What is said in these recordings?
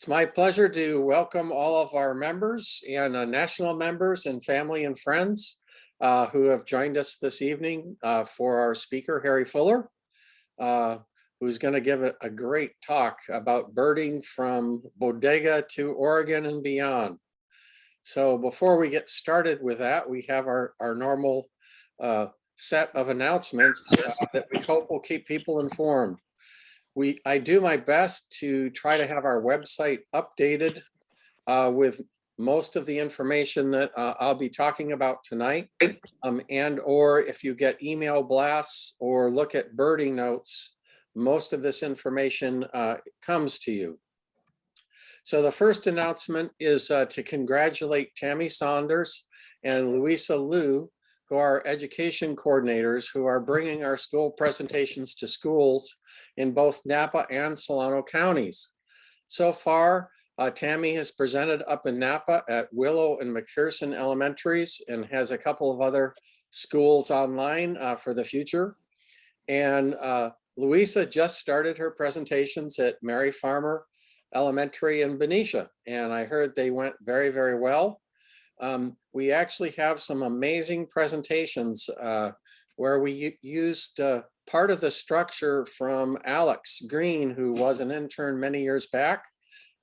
It's my pleasure to welcome all of our members and national members and family and friends who have joined us this evening for our speaker, Harry Fuller, who's going to give a great talk about birding from Bodega to Oregon and beyond. So before we get started with that, we have our normal set of announcements that we hope will keep people informed. I do my best to try to have our website updated with most of the information that I'll be talking about tonight, and or if you get email blasts or look at birding notes, most of this information comes to you. So the first announcement is to congratulate Tammy Saunders and Louisa Liu, who are education coordinators who are bringing our school presentations to schools in both Napa and Solano counties. So far, Tammy has presented up in Napa at Willow and McPherson Elementaries and has a couple of other schools online for the future. And Louisa just started her presentations at Mary Farmer Elementary in Benicia, and I heard they went very, very well. We actually have some amazing presentations where we used part of the structure from Alex Green, who was an intern many years back,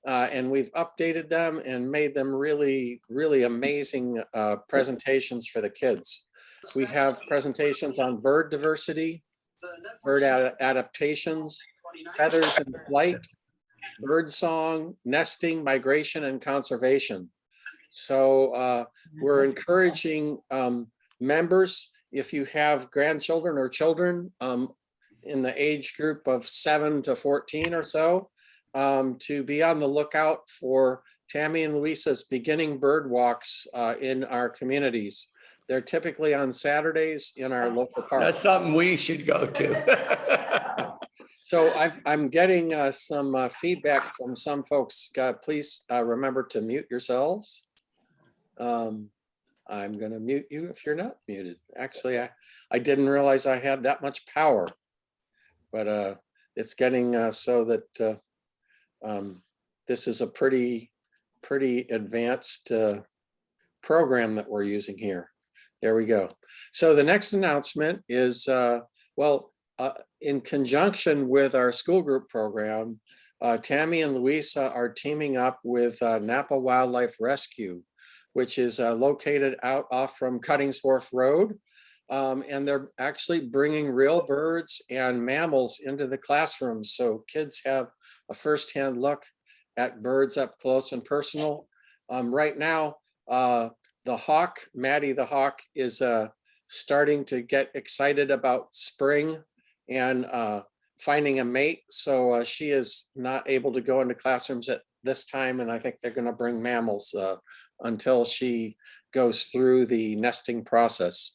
and we've updated them and made them really, really amazing presentations for the kids. We have presentations on bird diversity, bird adaptations, feathers and flight, bird song, nesting, migration, and conservation. So we're encouraging members, if you have grandchildren or children in the age group of 7 to 14 or so, to be on the lookout for Tammy and Louisa's beginning bird walks in our communities. They're typically on Saturdays in our local parks. That's something we should go to. So I'm getting some feedback from some folks. Please remember to mute yourselves. I'm going to mute you if you're not muted. Actually, I didn't realize I had that much power, but it's getting so that this is a pretty advanced program that we're using here. There we go. So the next announcement is, in conjunction with our school group program, Tammy and Louisa are teaming up with Napa Wildlife Rescue, which is located out off from Cuttings Wharf Road. And they're actually bringing real birds and mammals into the classrooms, so kids have a firsthand look at birds up close and personal. Right now, the hawk, Maddie the hawk, is starting to get excited about spring and finding a mate. So she is not able to go into classrooms at this time, and I think they're going to bring mammals until she goes through the nesting process.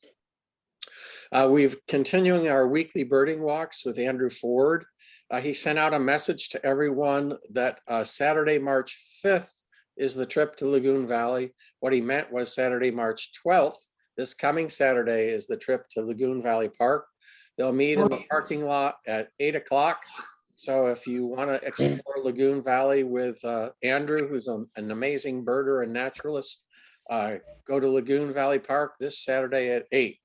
We've continuing our weekly birding walks with Andrew Ford. He sent out a message to everyone that Saturday, March 5th is the trip to Lagoon Valley. What he meant was Saturday, March 12th. This coming Saturday is the trip to Lagoon Valley Park. They'll meet in the parking lot at 8 o'clock. So if you want to explore Lagoon Valley with Andrew, who's an amazing birder and naturalist, go to Lagoon Valley Park this Saturday at 8.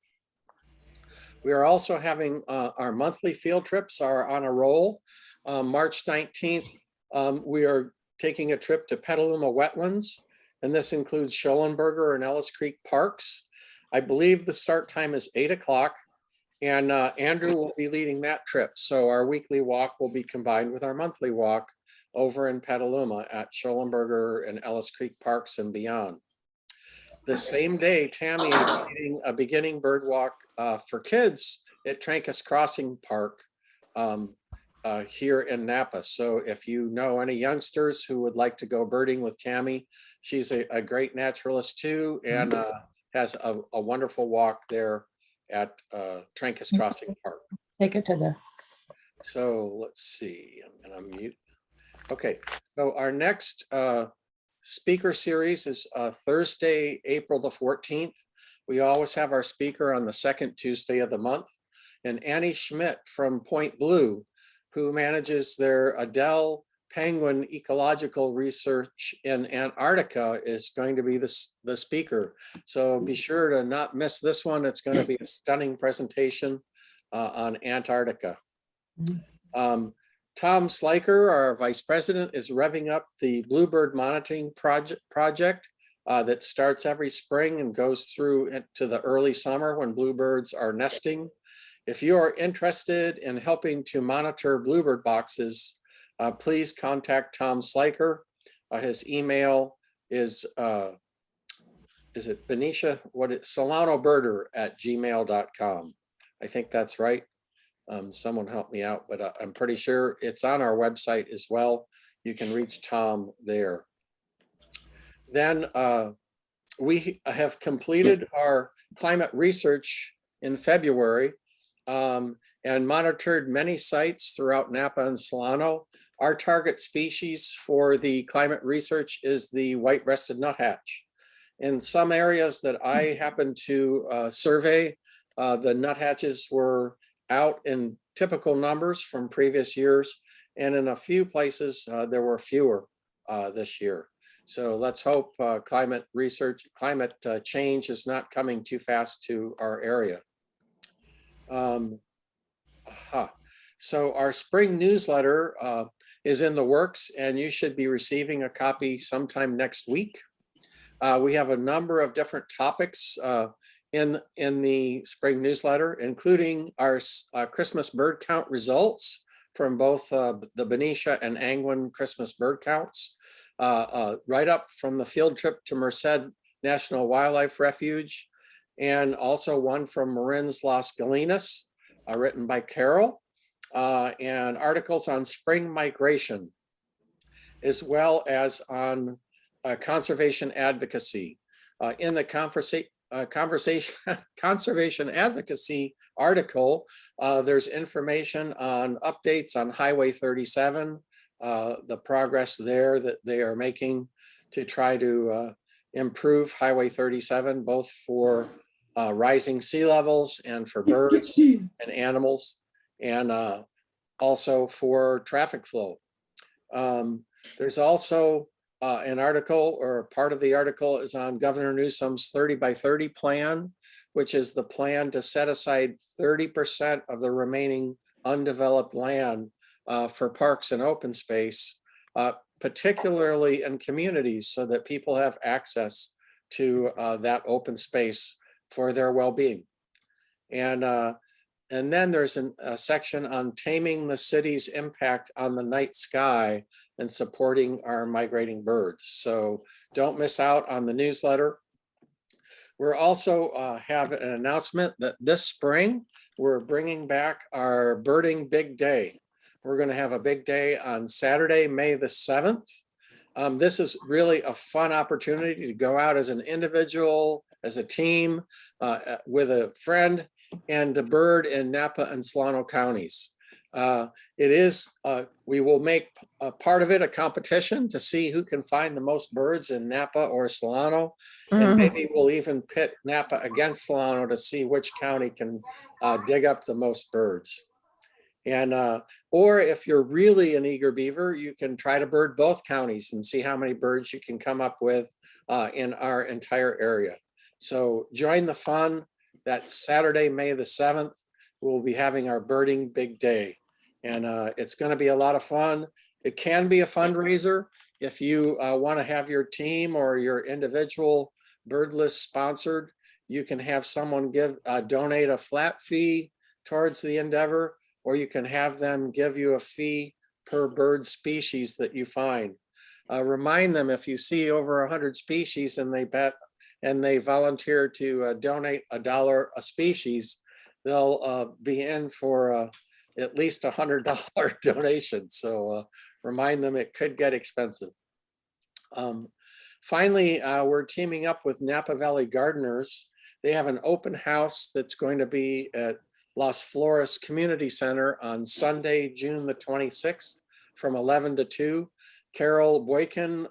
We are also having our monthly field trips are on a roll. March 19th, we are taking a trip to Petaluma Wetlands, and this includes Schollenberger and Ellis Creek Parks. I believe the start time is 8 o'clock. And Andrew will be leading that trip. So our weekly walk will be combined with our monthly walk over in Petaluma at Schollenberger and Ellis Creek Parks and beyond. The same day, Tammy is leading a beginning bird walk for kids at Trancas Crossing Park here in Napa. So if you know any youngsters who would like to go birding with Tammy, she's a great naturalist too, and has a wonderful walk there at Trancas Crossing Park. Take it to the. So let's see, I'm gonna mute. Okay, so our next speaker series is Thursday, April the 14th. We always have our speaker on the second Tuesday of the month. And Annie Schmidt from Point Blue, who manages their Adele penguin ecological research in Antarctica is going to be the speaker. So be sure to not miss this one. It's going to be a stunning presentation on Antarctica. Tom Sliker, our vice president, is revving up the bluebird monitoring project that starts every spring and goes through to the early summer when bluebirds are nesting. If you are interested in helping to monitor bluebird boxes, please contact Tom Sliker. His email is it Benicia? SolanoBirder@gmail.com. I think that's right. Someone help me out, but I'm pretty sure it's on our website as well. You can reach Tom there. Then we have completed our climate research in February and monitored many sites throughout Napa and Solano. Our target species for the climate research is the white-breasted nuthatch. In some areas that I happened to survey, the nuthatches were out in typical numbers from previous years, and in a few places there were fewer this year. So let's hope climate change is not coming too fast to our area. So our spring newsletter is in the works, and you should be receiving a copy sometime next week. We have a number of different topics in the spring newsletter, including our Christmas bird count results from both the Benicia and Angwin Christmas bird counts, right up from the field trip to Merced National Wildlife Refuge, and also one from Marin's Las Galinas, written by Carol, and articles on spring migration, as well as on conservation advocacy. In the conservation advocacy article, there's information on updates on Highway 37, the progress there that they are making to try to improve Highway 37, both for rising sea levels and for birds and animals, and also for traffic flow. There's also an article, or part of the article is on Governor Newsom's 30 by 30 plan, which is the plan to set aside 30% of the remaining undeveloped land for parks and open space, particularly in communities, so that people have access to that open space for their well-being. And then there's a section on taming the city's impact on the night sky and supporting our migrating birds. So don't miss out on the newsletter. We're also have an announcement that this spring, we're bringing back our birding big day. We're going to have a big day on Saturday, May the 7th. This is really a fun opportunity to go out as an individual, as a team, with a friend, and to bird in Napa and Solano counties. We will make a part of it a competition to see who can find the most birds in Napa or Solano. And maybe we'll even pit Napa against Solano to see which county can dig up the most birds. And or if you're really an eager beaver, you can try to bird both counties and see how many birds you can come up with in our entire area. So join the fun. That's Saturday, May the 7th. We'll be having our birding big day, and it's going to be a lot of fun. It can be a fundraiser if you want to have your team or your individual bird list sponsored. You can have someone donate a flat fee towards the endeavor, or you can have them give you a fee per bird species that you find. Remind them, if you see over 100 species and they volunteer to donate $1 a species, they'll be in for at least $100 donation. So remind them it could get expensive. Finally, we're teaming up with Napa Valley Gardeners. They have an open house that's going to be at Las Flores Community Center on Sunday, June the 26th from 11 to 2. Carol Boykin,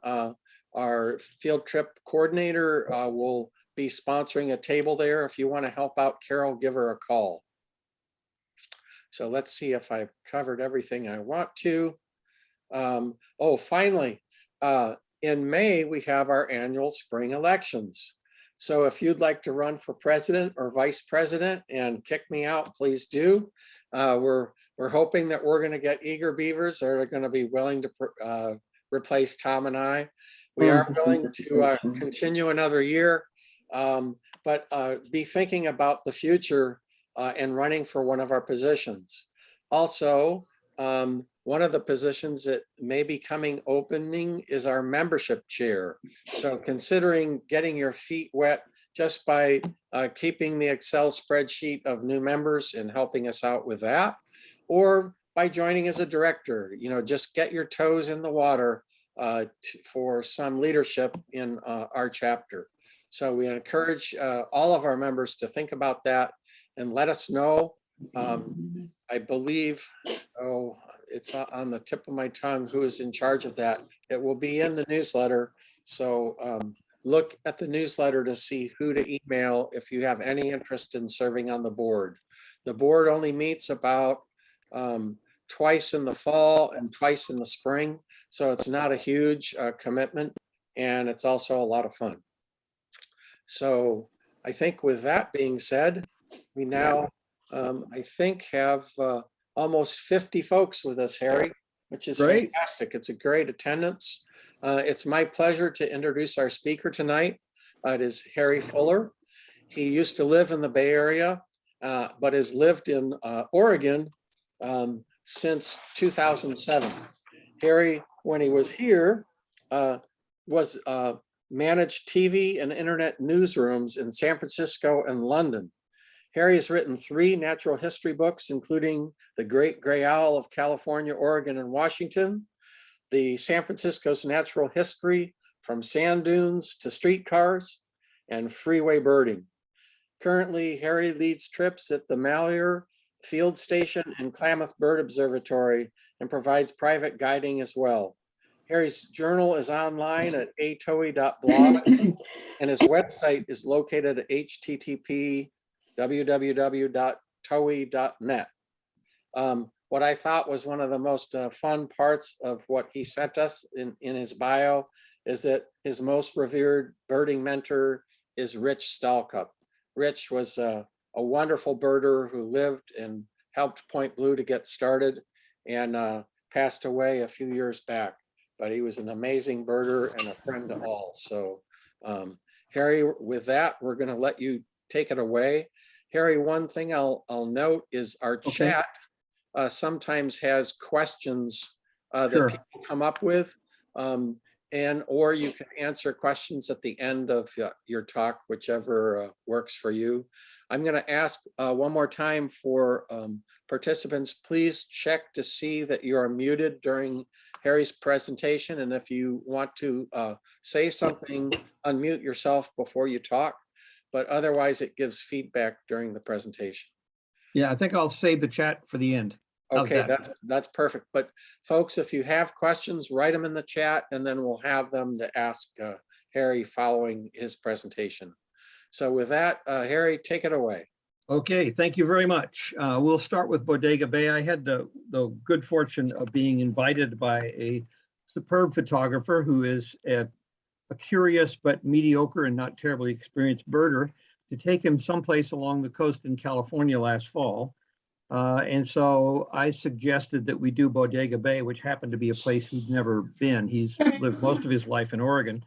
our field trip coordinator, will be sponsoring a table there. If you want to help out Carol, give her a call. So let's see if I've covered everything I want to. Oh, finally, in May, we have our annual spring elections. So if you'd like to run for president or vice president and kick me out, please do. We're hoping that we're going to get eager beavers that are going to be willing to replace Tom and I. We are willing to continue another year, but be thinking about the future and running for one of our positions. Also, one of the positions that may be coming opening is our membership chair. So considering getting your feet wet just by keeping the Excel spreadsheet of new members and helping us out with that, or by joining as a director, just get your toes in the water for some leadership in our chapter. So we encourage all of our members to think about that and let us know. I believe, it's on the tip of my tongue who is in charge of that. It will be in the newsletter. So look at the newsletter to see who to email if you have any interest in serving on the board. The board only meets about twice in the fall and twice in the spring. So it's not a huge commitment, and it's also a lot of fun. So I think with that being said, we now, I think, have almost 50 folks with us, Harry, which is Great. fantastic. It's a great attendance. It's my pleasure to introduce our speaker tonight. It is Harry Fuller. He used to live in the Bay Area, but has lived in Oregon since 2007. Harry, when he was here, was managed TV and internet newsrooms in San Francisco and London. Harry has written 3 natural history books, including The Great Gray Owl of California, Oregon, and Washington, the San Francisco's Natural History from Sand Dunes to Streetcars, and Freeway Birding. Currently, Harry leads trips at the Malheur Field Station and Klamath Bird Observatory and provides private guiding as well. Harry's journal is online at atoe.blog, and his website is located at http://www.toei.net. What I thought was one of the most fun parts of what he sent us in his bio is that his most revered birding mentor is Rich Stallcup. Rich was a wonderful birder who lived and helped Point Blue to get started and passed away a few years back. But he was an amazing birder and a friend to all. So Harry, with that, we're going to let you take it away. Harry, one thing I'll note is our chat sometimes has questions that people come up with, or you can answer questions at the end of your talk, whichever works for you. I'm going to ask one more time for participants, please check to see that you are muted during Harry's presentation. And if you want to say something, unmute yourself before you talk, but otherwise it gives feedback during the presentation. Yeah, I think I'll save the chat for the end. How's Okay, that? that's perfect. But folks, if you have questions, write them in the chat and then we'll have them to ask Harry following his presentation. So with that, Harry, take it away. Okay, thank you very much. We'll start with Bodega Bay. I had the good fortune of being invited by a superb photographer who is a curious but mediocre and not terribly experienced birder to take him someplace along the coast in California last fall. And so I suggested that we do Bodega Bay, which happened to be a place he'd never been. He's lived most of his life in Oregon.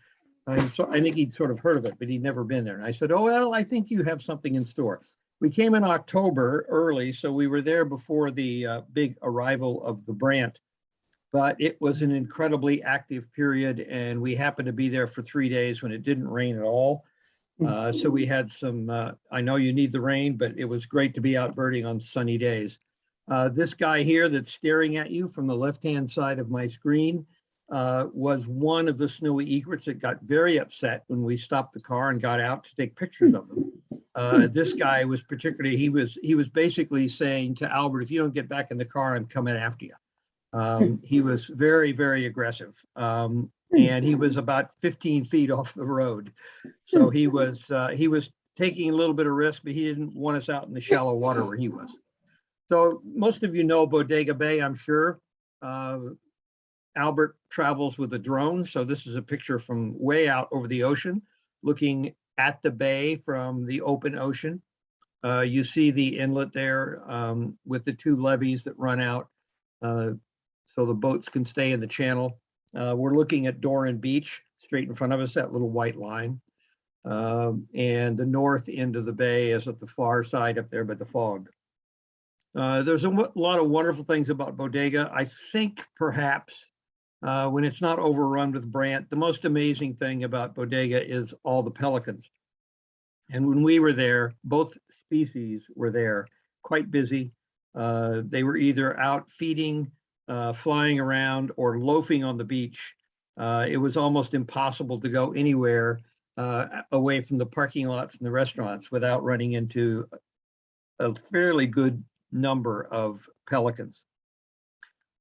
And so I think he'd sort of heard of it, but he'd never been there. And I said, oh, well, I think you have something in store. We came in October early, so we were there before the big arrival of the Brant. But it was an incredibly active period, and we happened to be there for 3 days when it didn't rain at all. So we had some, I know you need the rain, but it was great to be out birding on sunny days. This guy here that's staring at you from the left-hand side of my screen was one of the snowy egrets that got very upset when we stopped the car and got out to take pictures of them. This guy was particularly, he was basically saying to Albert, if you don't get back in the car, I'm coming after you. He was very, very aggressive. And he was about 15 feet off the road. So he was taking a little bit of risk, but he didn't want us out in the shallow water where he was. So most of you know Bodega Bay, I'm sure. Albert travels with a drone. So this is a picture from way out over the ocean, looking at the bay from the open ocean. You see the inlet there with the two levees that run out so the boats can stay in the channel. We're looking at Doran Beach, straight in front of us, that little white line. And the north end of the bay is at the far side up there by the fog. There's a lot of wonderful things about Bodega. I think perhaps when it's not overrun with brant, the most amazing thing about Bodega is all the pelicans. And when we were there, both species were there, quite busy. They were either out feeding, flying around, or loafing on the beach. It was almost impossible to go anywhere away from the parking lots and the restaurants without running into a fairly good number of pelicans.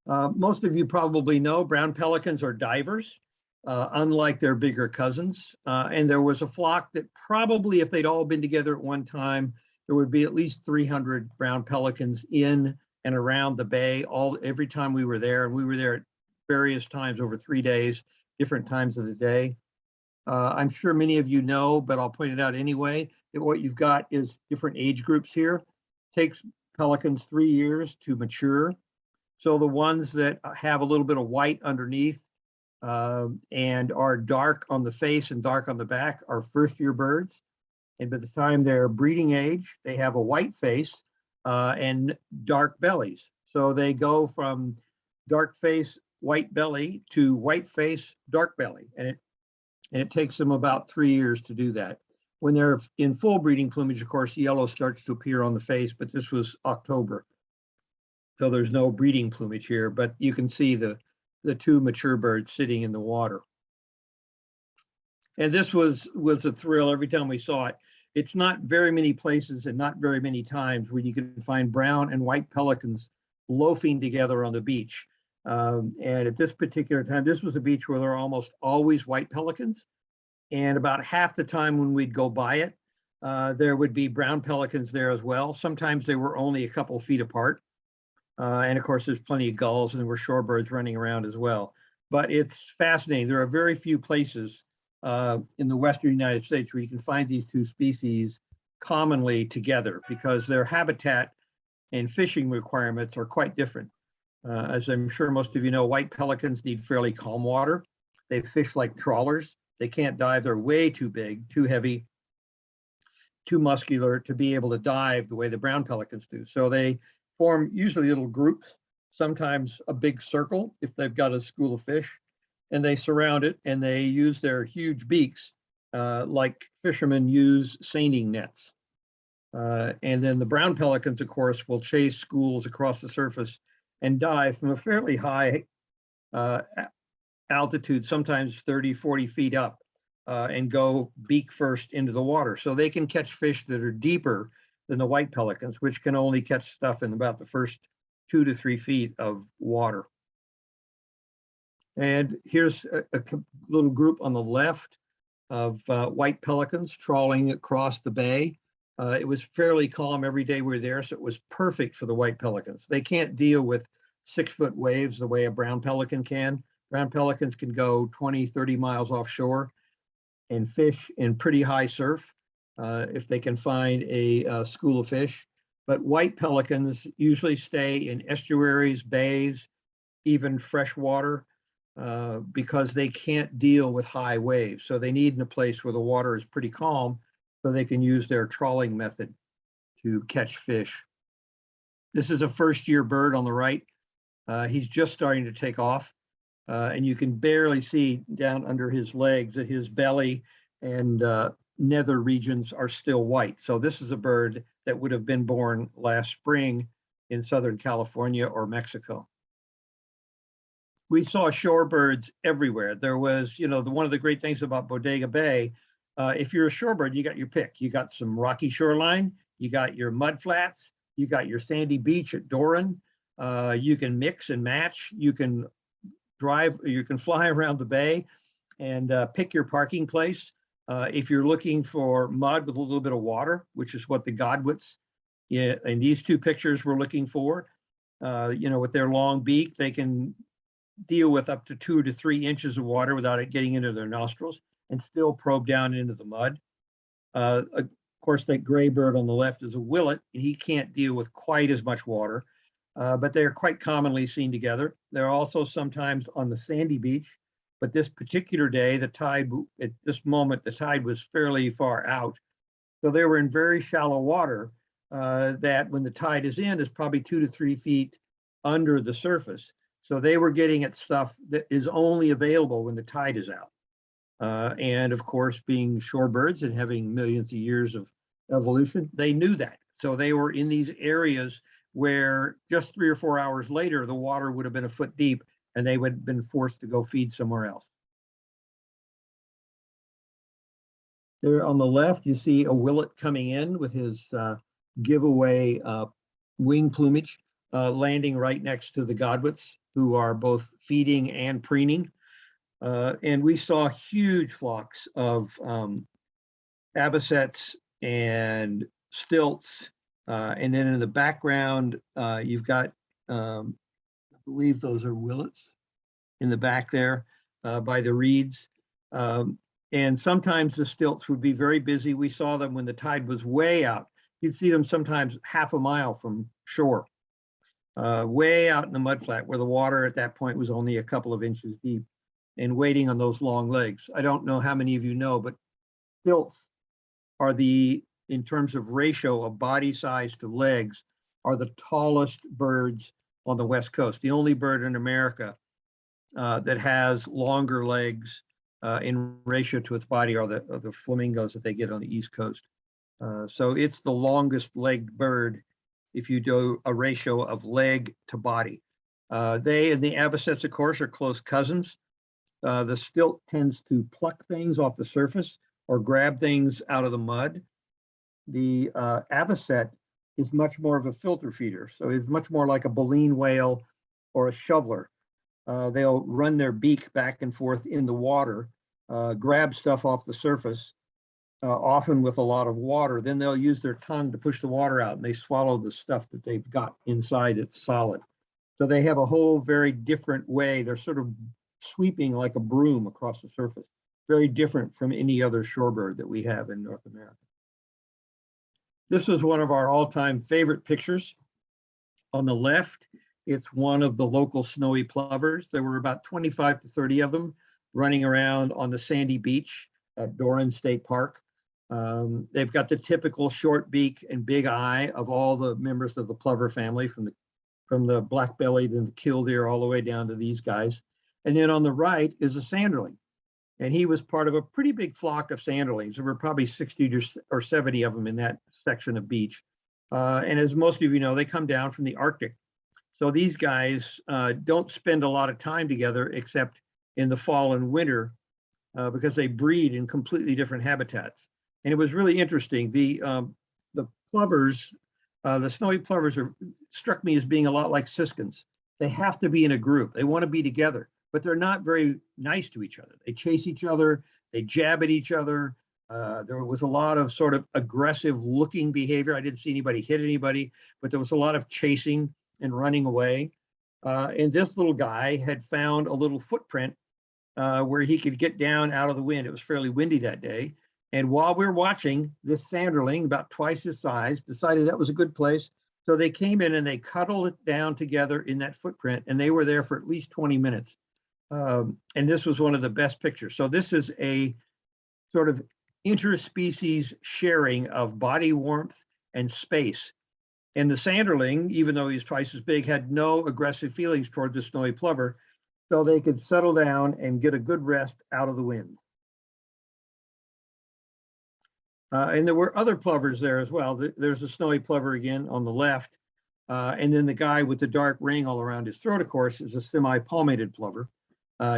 Most of you probably know brown pelicans are divers, unlike their bigger cousins. And there was a flock that probably, if they'd all been together at one time, there would be at least 300 brown pelicans in and around the bay every time we were there. And we were there at various times over 3 days, different times of the day. I'm sure many of you know, but I'll point it out anyway, that what you've got is different age groups here. It takes pelicans 3 years to mature. So the ones that have a little bit of white underneath and are dark on the face and dark on the back are first-year birds. And by the time they're breeding age, they have a white face and dark bellies. So they go from dark face, white belly to white face, dark belly. And it takes them about 3 years to do that. When they're in full breeding plumage, of course, yellow starts to appear on the face, but this was October. So there's no breeding plumage here, but you can see the two mature birds sitting in the water. And this was a thrill every time we saw it. It's not very many places and not very many times where you can find brown and white pelicans loafing together on the beach. And at this particular time, this was a beach where there are almost always white pelicans. And about half the time when we'd go by it, there would be brown pelicans there as well. Sometimes they were only a couple feet apart. And of course, there's plenty of gulls and there were shorebirds running around as well. But it's fascinating. There are very few places in the Western United States where you can find these two species commonly together because their habitat and fishing requirements are quite different. As I'm sure most of you know, white pelicans need fairly calm water. They fish like trawlers. They can't dive. They're way too big, too heavy, too muscular to be able to dive the way the brown pelicans do. So they form usually little groups, sometimes a big circle if they've got a school of fish, and they surround it and they use their huge beaks like fishermen use seining nets. And then the brown pelicans, of course, will chase schools across the surface and dive from a fairly high altitude, sometimes 30, 40 feet up, and go beak first into the water. So they can catch fish that are deeper than the white pelicans, which can only catch stuff in about the first 2 to 3 feet of water. And here's a little group on the left of white pelicans trawling across the bay. It was fairly calm every day we were there, so it was perfect for the white pelicans. They can't deal with 6-foot waves the way a brown pelican can. Brown pelicans can go 20, 30 miles offshore and fish in pretty high surf if they can find a school of fish. But white pelicans usually stay in estuaries, bays, even fresh water because they can't deal with high waves. So they need in a place where the water is pretty calm so they can use their trawling method to catch fish. This is a first-year bird on the right. He's just starting to take off. And you can barely see down under his legs that his belly and nether regions are still white. So this is a bird that would have been born last spring in Southern California or Mexico. We saw shorebirds everywhere. There was, one of the great things about Bodega Bay, if you're a shorebird, you got your pick. You got some rocky shoreline, you got your mud flats, you got your sandy beach at Doran. You can mix and match. You can drive, you can fly around the bay and pick your parking place. If you're looking for mud with a little bit of water, which is what the godwits in these two pictures were looking for, with their long beak, they can deal with up to 2 to 3 inches of water without it getting into their nostrils and still probe down into the mud. Of course, that gray bird on the left is a willet, and he can't deal with quite as much water, but they're quite commonly seen together. They're also sometimes on the sandy beach, but this particular day, the tide, at this moment, the tide was fairly far out. So they were in very shallow water that when the tide is in is probably 2 to 3 feet under the surface. So they were getting at stuff that is only available when the tide is out. And of course, being shorebirds and having millions of years of evolution, they knew that. So they were in these areas where just 3 or 4 hours later, the water would have been a foot deep and they would have been forced to go feed somewhere else. There on the left, you see a willet coming in with his giveaway wing plumage, landing right next to the godwits, who are both feeding and preening. And we saw huge flocks of avocets and stilts. And then in the background, you've got, I believe those are willets in the back there by the reeds. And sometimes the stilts would be very busy. We saw them when the tide was way out. You'd see them sometimes half a mile from shore, way out in the mudflat where the water at that point was only a couple of inches deep, and waiting on those long legs. I don't know how many of you know, but stilts are in terms of ratio of body size to legs, are the tallest birds on the West Coast. The only bird in America that has longer legs in ratio to its body are the flamingos that they get on the East Coast. So it's the longest legged bird if you do a ratio of leg to body. They and the avocets, of course, are close cousins. The stilt tends to pluck things off the surface or grab things out of the mud. The avocet is much more of a filter feeder. So it's much more like a baleen whale or a shoveler. They'll run their beak back and forth in the water, grab stuff off the surface, often with a lot of water. Then they'll use their tongue to push the water out, and they swallow the stuff that they've got inside it's solid. So they have a whole very different way. They're sort of sweeping like a broom across the surface. Very different from any other shorebird that we have in North America. This is one of our all-time favorite pictures. On the left, it's one of the local snowy plovers. There were about 25 to 30 of them running around on the sandy beach at Doran State Park. They've got the typical short beak and big eye of all the members of the plover family, from the black-bellied and the killdeer all the way down to these guys. And then on the right is a sanderling. And he was part of a pretty big flock of sanderlings. There were probably 60 or 70 of them in that section of beach. And as most of you know, they come down from the Arctic. So these guys don't spend a lot of time together except in the fall and winter because they breed in completely different habitats. And it was really interesting. The plovers, the snowy plovers struck me as being a lot like siskins. They have to be in a group. They want to be together, but they're not very nice to each other. They chase each other. They jab at each other. There was a lot of sort of aggressive looking behavior. I didn't see anybody hit anybody, but there was a lot of chasing and running away. And this little guy had found a little footprint where he could get down out of the wind. It was fairly windy that day. And while we're watching, this sanderling, about twice his size, decided that was a good place. So they came in and they cuddled it down together in that footprint, and they were there for at least 20 minutes. And this was one of the best pictures. So this is a sort of interspecies sharing of body warmth and space. And the sanderling, even though he's twice as big, had no aggressive feelings toward the snowy plover, so they could settle down and get a good rest out of the wind. And there were other plovers there as well. There's a snowy plover again on the left. And then the guy with the dark ring all around his throat, of course, is a semi-palmated plover.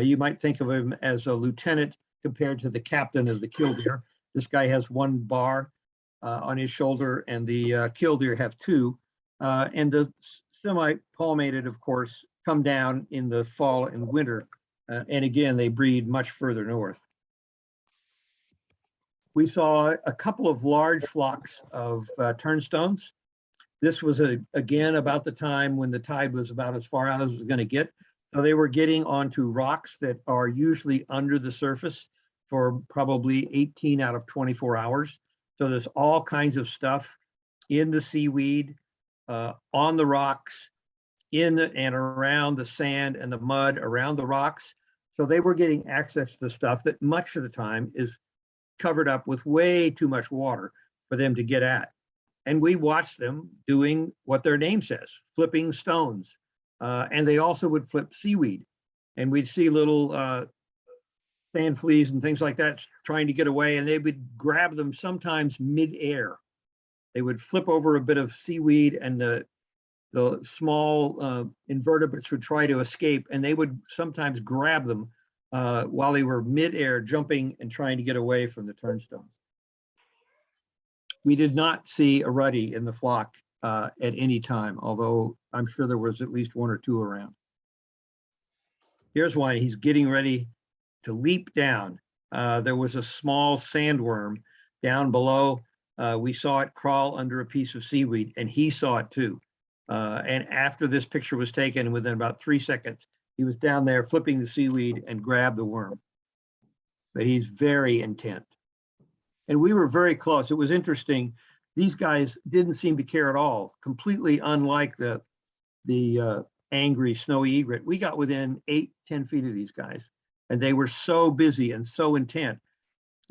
You might think of him as a lieutenant compared to the captain of the killdeer. This guy has one bar on his shoulder, and the killdeer have two. And the semi-palmated, of course, come down in the fall and winter. And again, they breed much further north. We saw a couple of large flocks of turnstones. This was, again, about the time when the tide was about as far out as it was going to get. So they were getting onto rocks that are usually under the surface for probably 18 out of 24 hours. So there's all kinds of stuff in the seaweed, on the rocks, in the, and around the sand and the mud around the rocks. So they were getting access to the stuff that much of the time is covered up with way too much water for them to get at. And we watched them doing what their name says, flipping stones. And they also would flip seaweed. And we'd see little sand fleas and things like that trying to get away, and they would grab them sometimes mid-air. They would flip over a bit of seaweed, and the small invertebrates would try to escape, and they would sometimes grab them while they were mid-air, jumping and trying to get away from the turnstones. We did not see a ruddy in the flock at any time, although I'm sure there was at least one or two around. Here's why he's getting ready to leap down. There was a small sandworm down below. We saw it crawl under a piece of seaweed, and he saw it too. And after this picture was taken, within about 3 seconds, he was down there flipping the seaweed and grabbed the worm. But he's very intent. And we were very close. It was interesting. These guys didn't seem to care at all, completely unlike the angry snowy egret. We got within 8-10 feet of these guys, and they were so busy and so intent.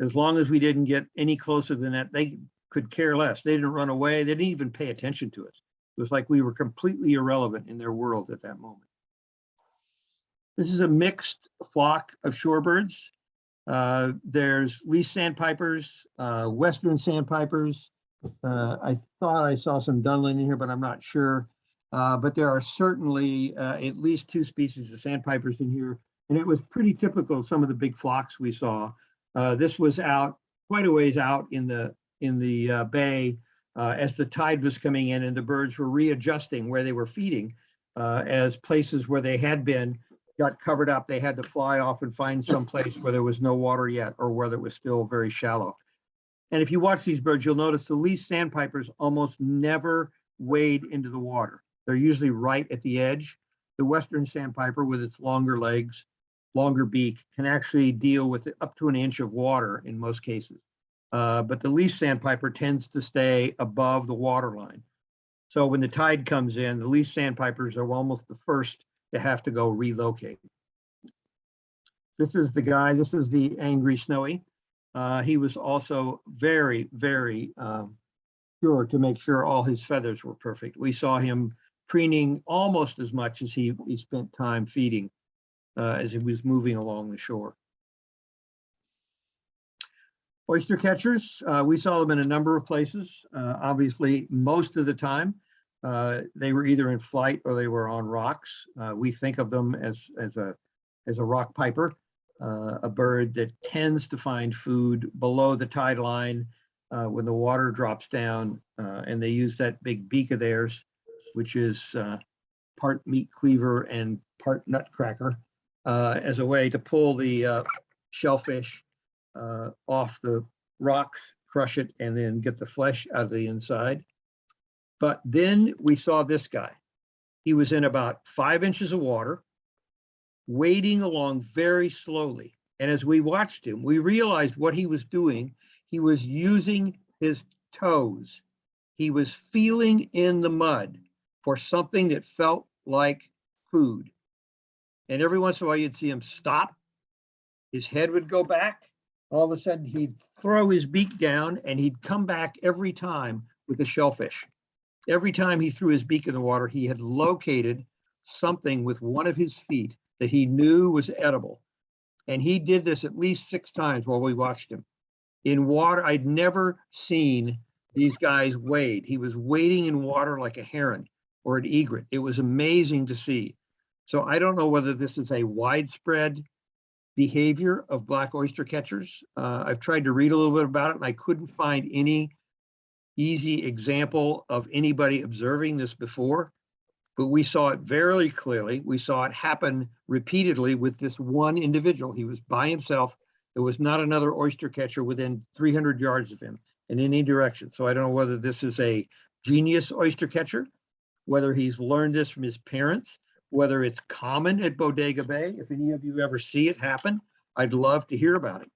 As long as we didn't get any closer than that, they could care less. They didn't run away. They didn't even pay attention to us. It was like we were completely irrelevant in their world at that moment. This is a mixed flock of shorebirds. There's least sandpipers, western sandpipers. I thought I saw some dunlin in here, but I'm not sure. But there are certainly at least 2 species of sandpipers in here. And it was pretty typical of some of the big flocks we saw. This was out quite a ways out in the bay as the tide was coming in, and the birds were readjusting where they were feeding. As places where they had been got covered up, they had to fly off and find some place where there was no water yet, or where it was still very shallow. And if you watch these birds, you'll notice the least sandpipers almost never wade into the water. They're usually right at the edge. The western sandpiper, with its longer legs, longer beak, can actually deal with up to an inch of water in most cases. But the least sandpiper tends to stay above the water line. So when the tide comes in, the least sandpipers are almost the first to have to go relocate. This is the guy, this is the angry snowy. He was also very, very sure to make sure all his feathers were perfect. We saw him preening almost as much as he spent time feeding as he was moving along the shore. Oyster catchers, we saw them in a number of places. Obviously, most of the time, they were either in flight or they were on rocks. We think of them as a rock piper, a bird that tends to find food below the tide line when the water drops down, and they use that big beak of theirs, which is part meat cleaver and part nutcracker, as a way to pull the shellfish off the rocks, crush it, and then get the flesh out of the inside. But then we saw this guy. He was in about 5 inches of water, wading along very slowly. And as we watched him, we realized what he was doing. He was using his toes. He was feeling in the mud for something that felt like food. And every once in a while you'd see him stop. His head would go back. All of a sudden he'd throw his beak down, and he'd come back every time with a shellfish. Every time he threw his beak in the water, he had located something with one of his feet that he knew was edible. And he did this at least 6 times while we watched him. In water, I'd never seen these guys wade. He was wading in water like a heron or an egret. It was amazing to see. So I don't know whether this is a widespread behavior of black oyster catchers. I've tried to read a little bit about it, and I couldn't find any easy example of anybody observing this before, but we saw it very clearly. We saw it happen repeatedly with this one individual. He was by himself. There was not another oyster catcher within 300 yards of him in any direction. So I don't know whether this is a genius oyster catcher, whether he's learned this from his parents, whether it's common at Bodega Bay. If any of you ever see it happen, I'd love to hear about it.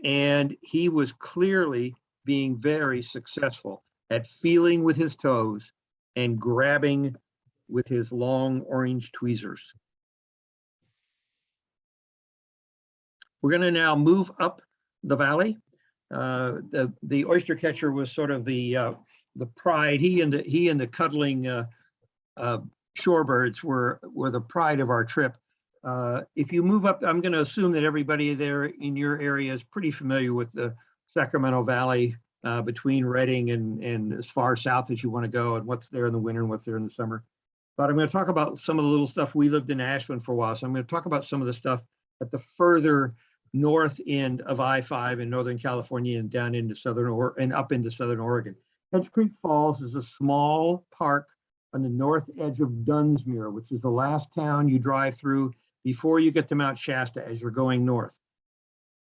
And he was clearly being very successful at feeling with his toes and grabbing with his long orange tweezers. We're going to now move up the valley. The oyster catcher was sort of the pride. He and the cuddling shorebirds were the pride of our trip. If you move up, I'm going to assume that everybody there in your area is pretty familiar with the Sacramento Valley between Redding and as far south as you want to go, and what's there in the winter and what's there in the summer. But I'm going to talk about some of the little stuff. We lived in Ashland for a while, so I'm going to talk about some of the stuff at the further north end of I-5 in Northern California and down into and up into Southern Oregon. Hedge Creek Falls is a small park on the north edge of Dunsmuir, which is the last town you drive through before you get to Mount Shasta as you're going north.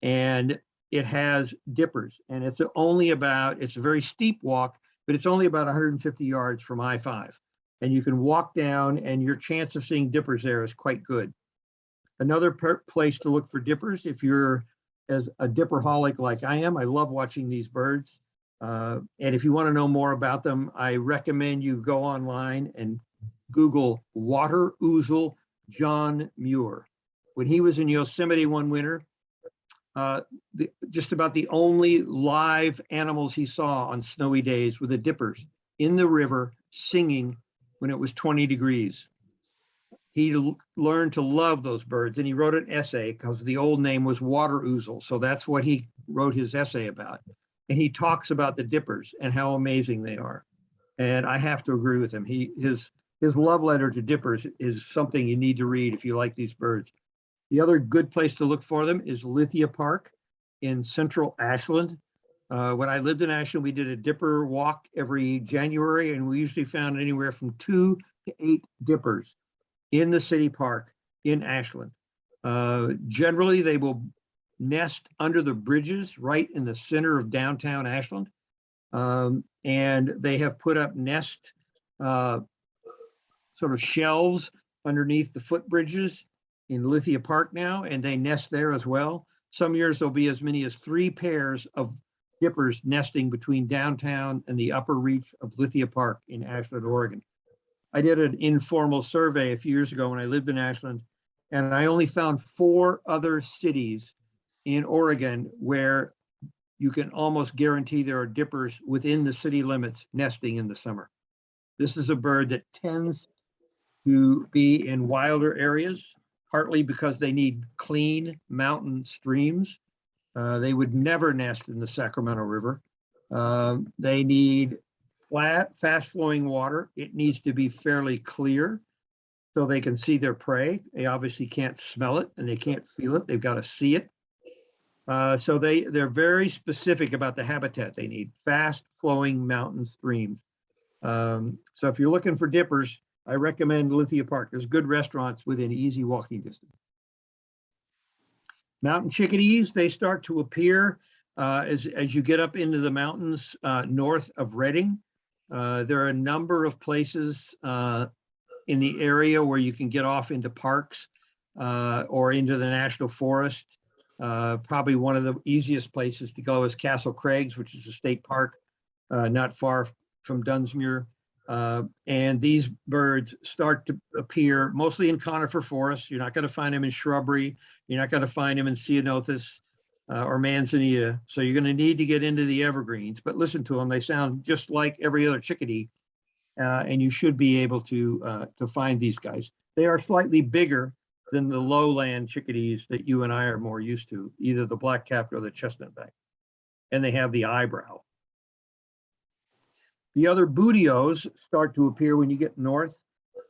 And it has dippers, and it's a very steep walk, but it's only about 150 yards from I-5. And you can walk down, and your chance of seeing dippers there is quite good. Another place to look for dippers, if you're as a dipperholic like I am, I love watching these birds. And if you want to know more about them, I recommend you go online and Google water ouzel John Muir. When he was in Yosemite one winter, just about the only live animals he saw on snowy days were the dippers in the river singing when it was 20 degrees. He learned to love those birds, and he wrote an essay because the old name was water ouzel. So that's what he wrote his essay about. And he talks about the dippers and how amazing they are. And I have to agree with him. His love letter to dippers is something you need to read if you like these birds. The other good place to look for them is Lithia Park in central Ashland. When I lived in Ashland, we did a dipper walk every January, and we usually found anywhere from 2 to 8 dippers in the city park in Ashland. Generally, they will nest under the bridges right in the center of downtown Ashland. And they have put up nest sort of shelves underneath the footbridges in Lithia Park now, and they nest there as well. Some years there'll be as many as 3 pairs of dippers nesting between downtown and the upper reach of Lithia Park in Ashland, Oregon. I did an informal survey a few years ago when I lived in Ashland, and I only found 4 other cities in Oregon where you can almost guarantee there are dippers within the city limits nesting in the summer. This is a bird that tends to be in wilder areas, partly because they need clean mountain streams. They would never nest in the Sacramento River. They need flat, fast-flowing water. It needs to be fairly clear so they can see their prey. They obviously can't smell it and they can't feel it. They've got to see it. So they're very specific about the habitat they need, fast-flowing mountain streams. So if you're looking for dippers, I recommend Lithia Park. There's good restaurants within easy walking distance. Mountain chickadees, they start to appear as you get up into the mountains north of Redding. There are a number of places in the area where you can get off into parks or into the national forest. Probably one of the easiest places to go is Castle Craigs, which is a state park not far from Dunsmuir. And these birds start to appear mostly in conifer forests. You're not going to find them in shrubbery. You're not going to find them in ceanothus or manzanita. So you're going to need to get into the evergreens. But listen to them; they sound just like every other chickadee, and you should be able to find these guys. They are slightly bigger than the lowland chickadees that you and I are more used to, either the black-capped or the chestnut-back, and they have the eyebrow. The other bootios start to appear when you get north.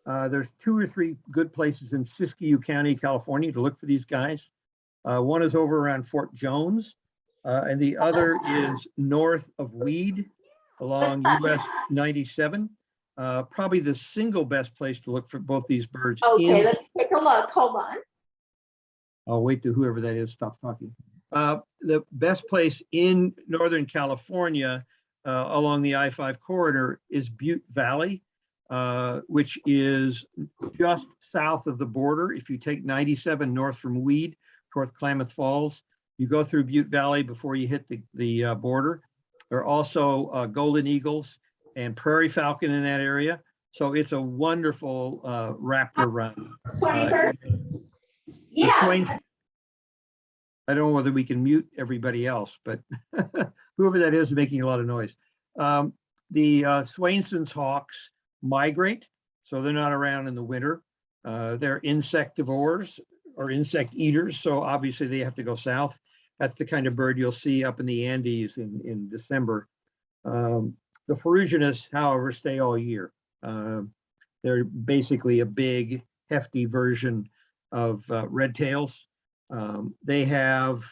There's 2 or 3 good places in Siskiyou County, California to look for these guys. One is over around Fort Jones, and the other is north of Weed along US 97. Probably the single best place to look for both these birds. Okay, let's take a look. Hold on. I'll wait till whoever that is stops talking. The best place in Northern California along the I-5 corridor is Butte Valley. which is just south of the border. If you take 97 north from Weed toward Klamath Falls, you go through Butte Valley before you hit the border. There are also golden eagles and prairie falcon in that area. So it's a wonderful raptor run. 21st. The Yeah. swains, I don't know whether we can mute everybody else, but whoever that is making a lot of noise. The Swainson's hawks migrate, so they're not around in the winter. They're insectivores or insect eaters, so obviously they have to go south. That's the kind of bird you'll see up in the Andes in December. The ferruginous, however, stay all year. They're basically a big, hefty version of red tails. They have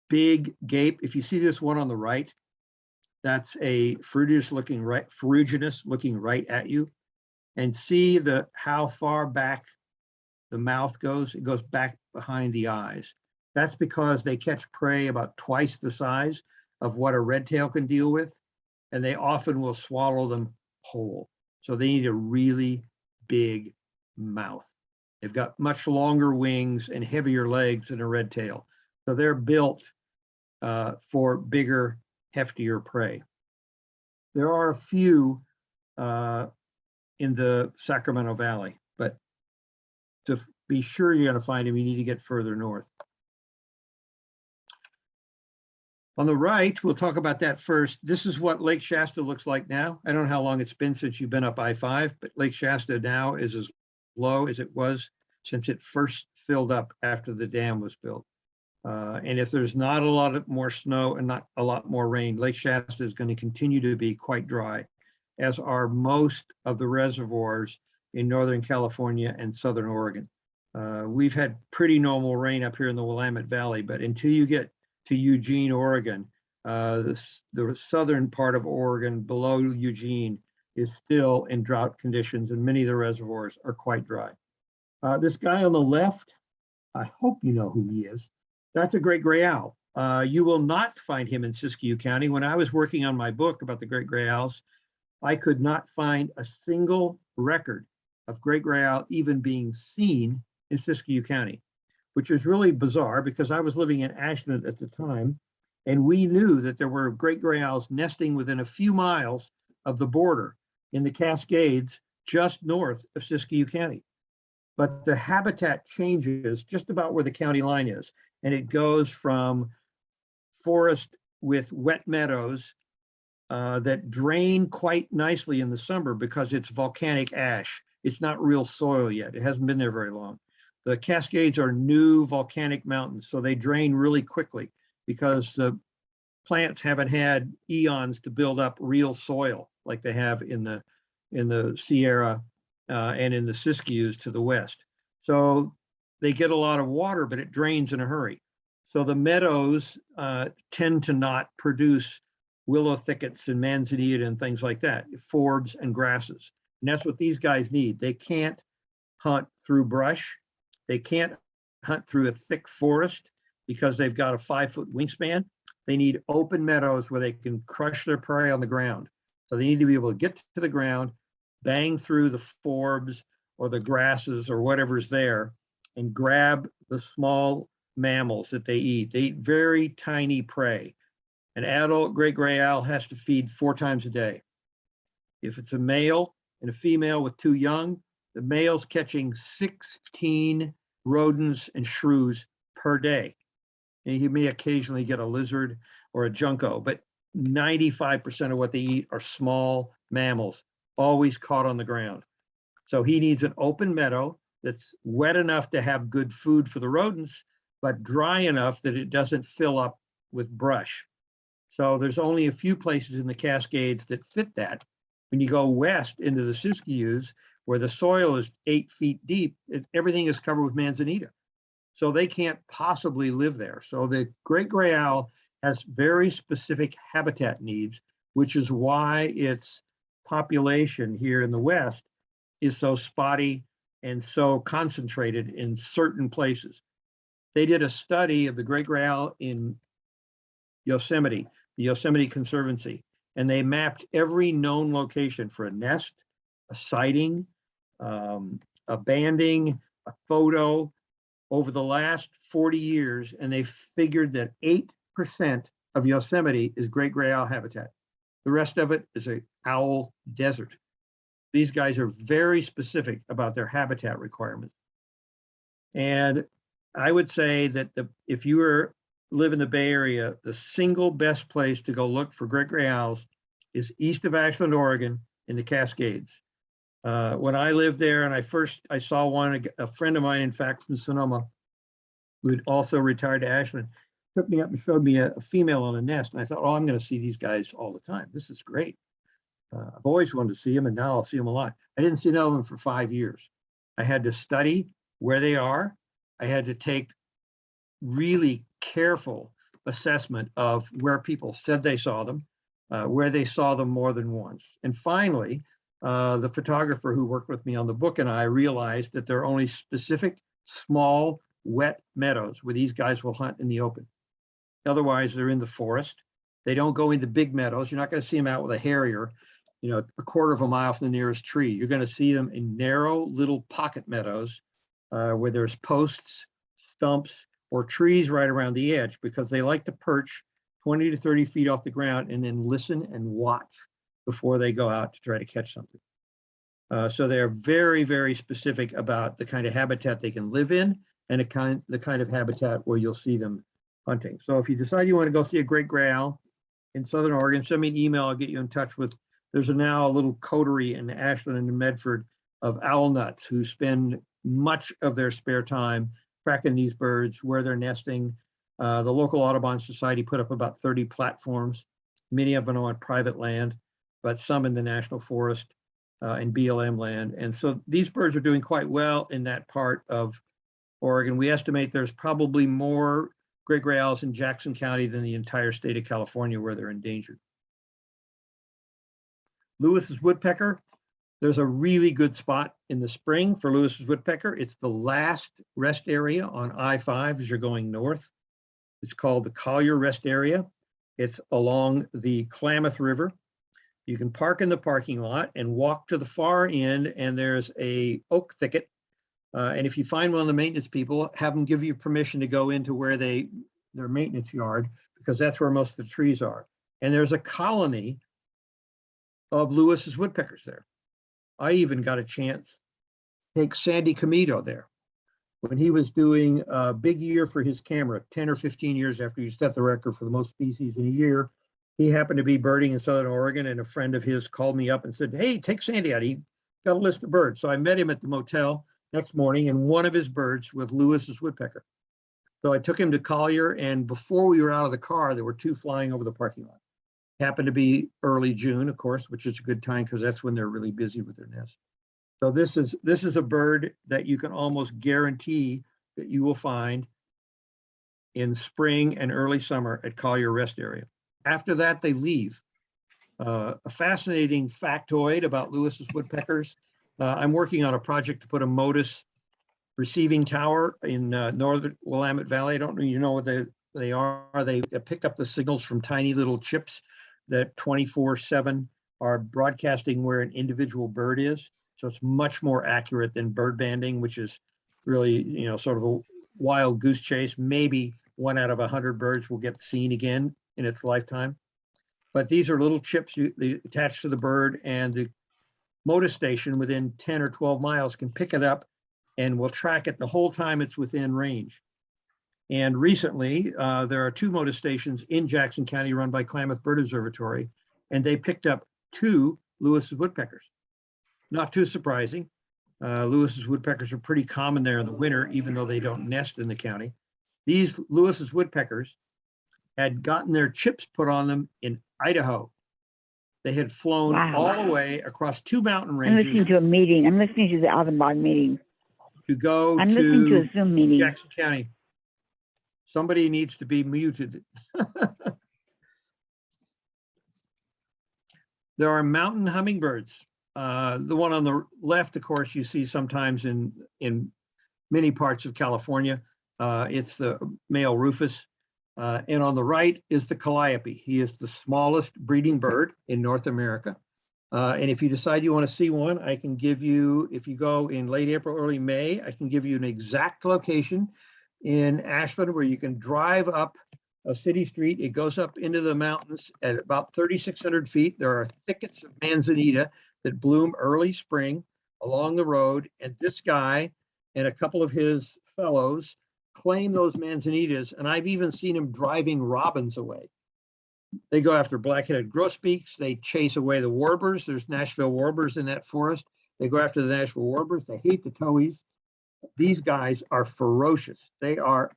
big gape. If you see this one on the right, that's a ferruginous looking right at you. And see how far back the mouth goes. It goes back behind the eyes. That's because they catch prey about twice the size of what a red tail can deal with, and they often will swallow them whole. So they need a really big mouth. They've got much longer wings and heavier legs than a red tail. So they're built for bigger, heftier prey. There are a few in the Sacramento Valley, but to be sure you're going to find them, you need to get further north. On the right, we'll talk about that first. This is what Lake Shasta looks like now. I don't know how long it's been since you've been up I-5, but Lake Shasta now is as low as it was since it first filled up after the dam was built. And if there's not a lot more snow and not a lot more rain, Lake Shasta is going to continue to be quite dry, as are most of the reservoirs in Northern California and Southern Oregon. We've had pretty normal rain up here in the Willamette Valley, but until you get to Eugene, Oregon, the southern part of Oregon below Eugene is still in drought conditions, and many of the reservoirs are quite dry. This guy on the left, I hope you know who he is. That's a great gray owl. You will not find him in Siskiyou County. When I was working on my book about the great gray owls, I could not find a single record of great gray owl even being seen in Siskiyou County, which is really bizarre because I was living in Ashland at the time, and we knew that there were great gray owls nesting within a few miles of the border in the Cascades just north of Siskiyou County. But the habitat changes just about where the county line is, and it goes from forest with wet meadows that drain quite nicely in the summer because it's volcanic ash. It's not real soil yet. It hasn't been there very long. The Cascades are new volcanic mountains, so they drain really quickly because the plants haven't had eons to build up real soil like they have in the Sierra and in the Siskiyous to the west. So they get a lot of water, but it drains in a hurry. So the meadows tend to not produce willow thickets and manzanita and things like that, forbs and grasses. And that's what these guys need. They can't hunt through brush. They can't hunt through a thick forest because they've got a 5-foot wingspan. They need open meadows where they can crush their prey on the ground. So they need to be able to get to the ground, bang through the forbs or the grasses or whatever's there, and grab the small mammals that they eat. They eat very tiny prey. An adult great gray owl has to feed 4 times a day. If it's a male and a female with 2 young, the male's catching 16 rodents and shrews per day. And he may occasionally get a lizard or a junco, but 95% of what they eat are small mammals, always caught on the ground. So he needs an open meadow that's wet enough to have good food for the rodents, but dry enough that it doesn't fill up with brush. So there's only a few places in the Cascades that fit that. When you go west into the Siskiyous, where the soil is 8 feet deep, everything is covered with manzanita. So they can't possibly live there. So the great gray owl has very specific habitat needs, which is why its population here in the West is so spotty and so concentrated in certain places. They did a study of the great gray owl in Yosemite, the Yosemite Conservancy, and they mapped every known location for a nest, a sighting, a banding, a photo over the last 40 years, and they figured that 8% of Yosemite is great gray owl habitat. The rest of it is a owl desert. These guys are very specific about their habitat requirements. And I would say that if you live in the Bay Area, the single best place to go look for great gray owls is east of Ashland, Oregon, in the Cascades. When I lived there and I saw one, a friend of mine, in fact, from Sonoma, who had also retired to Ashland, took me up and showed me a female on a nest. And I thought, oh, I'm going to see these guys all the time. This is great. I've always wanted to see them, and now I'll see them a lot. I didn't see them for 5 years. I had to study where they are. I had to take really careful assessment of where people said they saw them, where they saw them more than once. And finally, the photographer who worked with me on the book and I realized that there are only specific small, wet meadows where these guys will hunt in the open. Otherwise, they're in the forest. They don't go into big meadows. You're not going to see them out with a harrier, a quarter of a mile from the nearest tree. You're going to see them in narrow little pocket meadows where there's posts, stumps, or trees right around the edge, because they like to perch 20 to 30 feet off the ground and then listen and watch before they go out to try to catch something. So they're very, very specific about the kind of habitat they can live in and the kind of habitat where you'll see them hunting. So if you decide you want to go see a great gray owl in Southern Oregon, send me an email. I'll get you in touch with, there's now a little coterie in Ashland and Medford of owl nuts who spend much of their spare time tracking these birds, where they're nesting. The local Audubon Society put up about 30 platforms. Many of them are on private land, but some in the National Forest and BLM land. And so these birds are doing quite well in that part of Oregon. We estimate there's probably more great gray owls in Jackson County than the entire state of California, where they're endangered. Lewis's woodpecker. There's a really good spot in the spring for Lewis's woodpecker. It's the last rest area on I-5 as you're going north. It's called the Collier Rest Area. It's along the Klamath River. You can park in the parking lot and walk to the far end, and there's a oak thicket. And if you find one of the maintenance people, have them give you permission to go into where their maintenance yard, because that's where most of the trees are. And there's a colony of Lewis's woodpeckers there. I even got a chance to take Sandy Comito there when he was doing a big year for his camera, 10 or 15 years after he set the record for the most species in a year. He happened to be birding in Southern Oregon, and a friend of his called me up and said, hey, take Sandy out. He got a list of birds. So I met him at the motel next morning, and one of his birds was Lewis's woodpecker. So I took him to Collier, and before we were out of the car, there were two flying over the parking lot. Happened to be early June, of course, which is a good time because that's when they're really busy with their nest. So this is a bird that you can almost guarantee that you will find in spring and early summer at Collier Rest Area. After that, they leave. A fascinating factoid about Lewis's woodpeckers. I'm working on a project to put a Modus receiving tower in northern Willamette Valley. I don't know, you know what they are. They pick up the signals from tiny little chips that 24/7 are broadcasting where an individual bird is. So it's much more accurate than bird banding, which is really, sort of a wild goose chase. Maybe 1 out of 100 birds will get seen again in its lifetime. But these are little chips they attach to the bird, and the Modus station within 10 or 12 miles can pick it up and will track it the whole time it's within range. And recently, there are 2 Modus stations in Jackson County run by Klamath Bird Observatory, and they picked up 2 Lewis's woodpeckers. Not too surprising. Lewis's woodpeckers are pretty common there in the winter, even though they don't nest in the county. These Lewis's woodpeckers had gotten their chips put on them in Idaho. They had flown all the way across 2 mountain ranges. I'm listening to a meeting. I'm listening to the Audubon meeting. To go I'm listening to a Zoom meeting. Jackson County. Somebody needs to be muted. There are mountain hummingbirds. The one on the left, of course, you see sometimes in many parts of California. It's the male rufous. And on the right is the calliope. He is the smallest breeding bird in North America. And if you decide you want to see one, I can give you, if you go in late April, early May, I can give you an exact location in Ashland where you can drive up a city street. It goes up into the mountains at about 3,600 feet. There are thickets of manzanita that bloom early spring along the road. And this guy and a couple of his fellows claim those manzanitas. And I've even seen him driving robins away. They go after black-headed grosbeaks. They chase away the warblers. There's Nashville warblers in that forest. They go after the Nashville warblers. They hate the towhees. These guys are ferocious. They are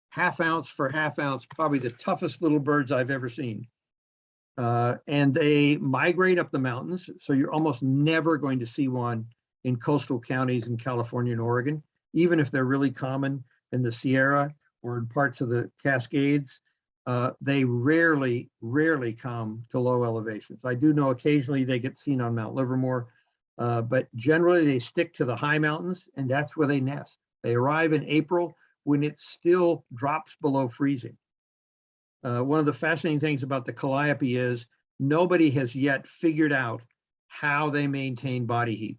half ounce for half ounce, probably the toughest little birds I've ever seen. And they migrate up the mountains. So you're almost never going to see one in coastal counties in California and Oregon, even if they're really common in the Sierra or in parts of the Cascades. They rarely come to low elevations. I do know occasionally they get seen on Mount Livermore, but generally they stick to the high mountains, and that's where they nest. They arrive in April when it still drops below freezing. One of the fascinating things about the calliope is nobody has yet figured out how they maintain body heat.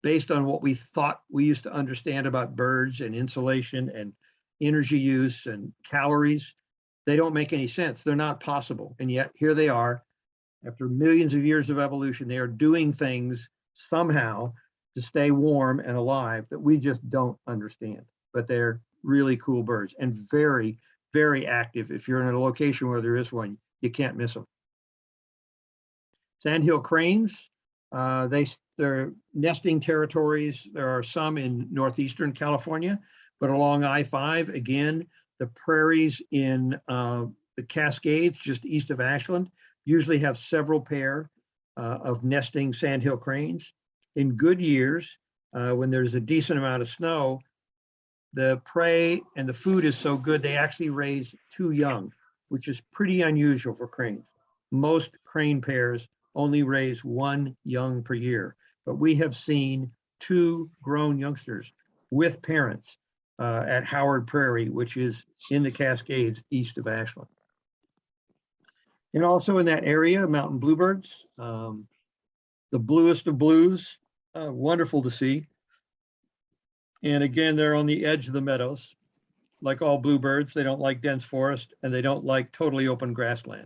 Based on what we thought we used to understand about birds and insulation and energy use and calories, they don't make any sense. They're not possible. And yet here they are, after millions of years of evolution, they are doing things somehow to stay warm and alive that we just don't understand. But they're really cool birds and very, very active. If you're in a location where there is one, you can't miss them. Sandhill cranes, they're nesting territories. There are some in northeastern California, but along I-5, again, the prairies in the Cascades, just east of Ashland, usually have several pair of nesting sandhill cranes. In good years, when there's a decent amount of snow, the prey and the food is so good, they actually raise 2 young, which is pretty unusual for cranes. Most crane pairs only raise 1 young per year, but we have seen 2 grown youngsters with parents at Howard Prairie, which is in the Cascades east of Ashland. And also in that area, mountain bluebirds, the bluest of blues, wonderful to see. And again, they're on the edge of the meadows. Like all bluebirds, they don't like dense forest and they don't like totally open grassland.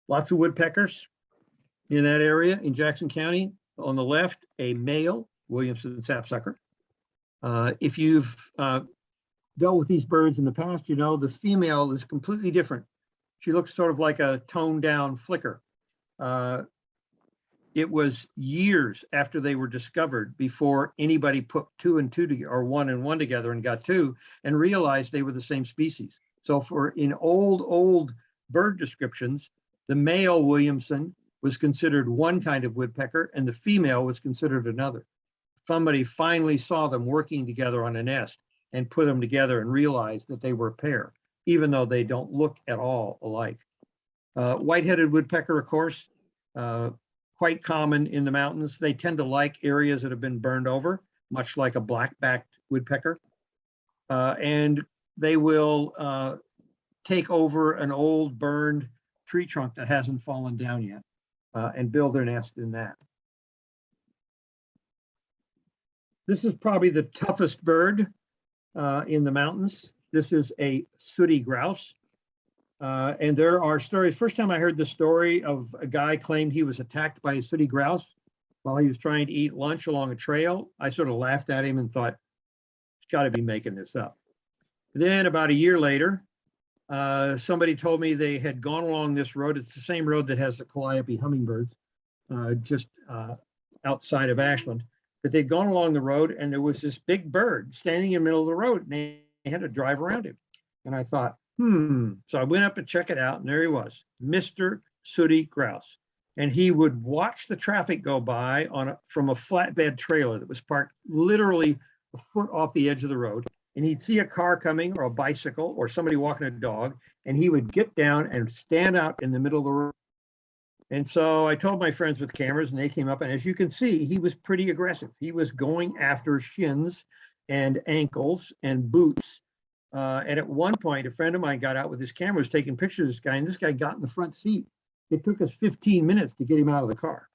Lots of woodpeckers in that area in Jackson County. On the left, a male Williamson sapsucker. If you've dealt with these birds in the past, you know the female is completely different. She looks sort of like a toned down flicker. It was years after they were discovered before anybody put 2 and 2 together, or 1 and 1 together and got 2 and realized they were the same species. So in old bird descriptions, the male Williamson was considered one kind of woodpecker and the female was considered another. Somebody finally saw them working together on a nest and put them together and realized that they were a pair, even though they don't look at all alike. White-headed woodpecker, of course, quite common in the mountains. They tend to like areas that have been burned over, much like a black-backed woodpecker. And they will take over an old burned tree trunk that hasn't fallen down yet and build their nest in that. This is probably the toughest bird in the mountains. This is a sooty grouse. And there are stories. First time I heard the story of a guy claimed he was attacked by a sooty grouse while he was trying to eat lunch along a trail. I sort of laughed at him and thought, he's got to be making this up. Then about a year later, somebody told me they had gone along this road. It's the same road that has the calliope hummingbirds, just outside of Ashland. But they'd gone along the road and there was this big bird standing in the middle of the road and they had to drive around him. And I thought, So I went up to check it out and there he was, Mr. Sooty Grouse. And he would watch the traffic go by from a flatbed trailer that was parked literally a foot off the edge of the road. And he'd see a car coming or a bicycle or somebody walking a dog, and he would get down and stand out in the middle of the road. And so I told my friends with cameras and they came up, and as you can see, he was pretty aggressive. He was going after shins and ankles and boots And at one point, a friend of mine got out with his camera, was taking pictures of this guy, and this guy got in the front seat. It took us 15 minutes to get him out of the car.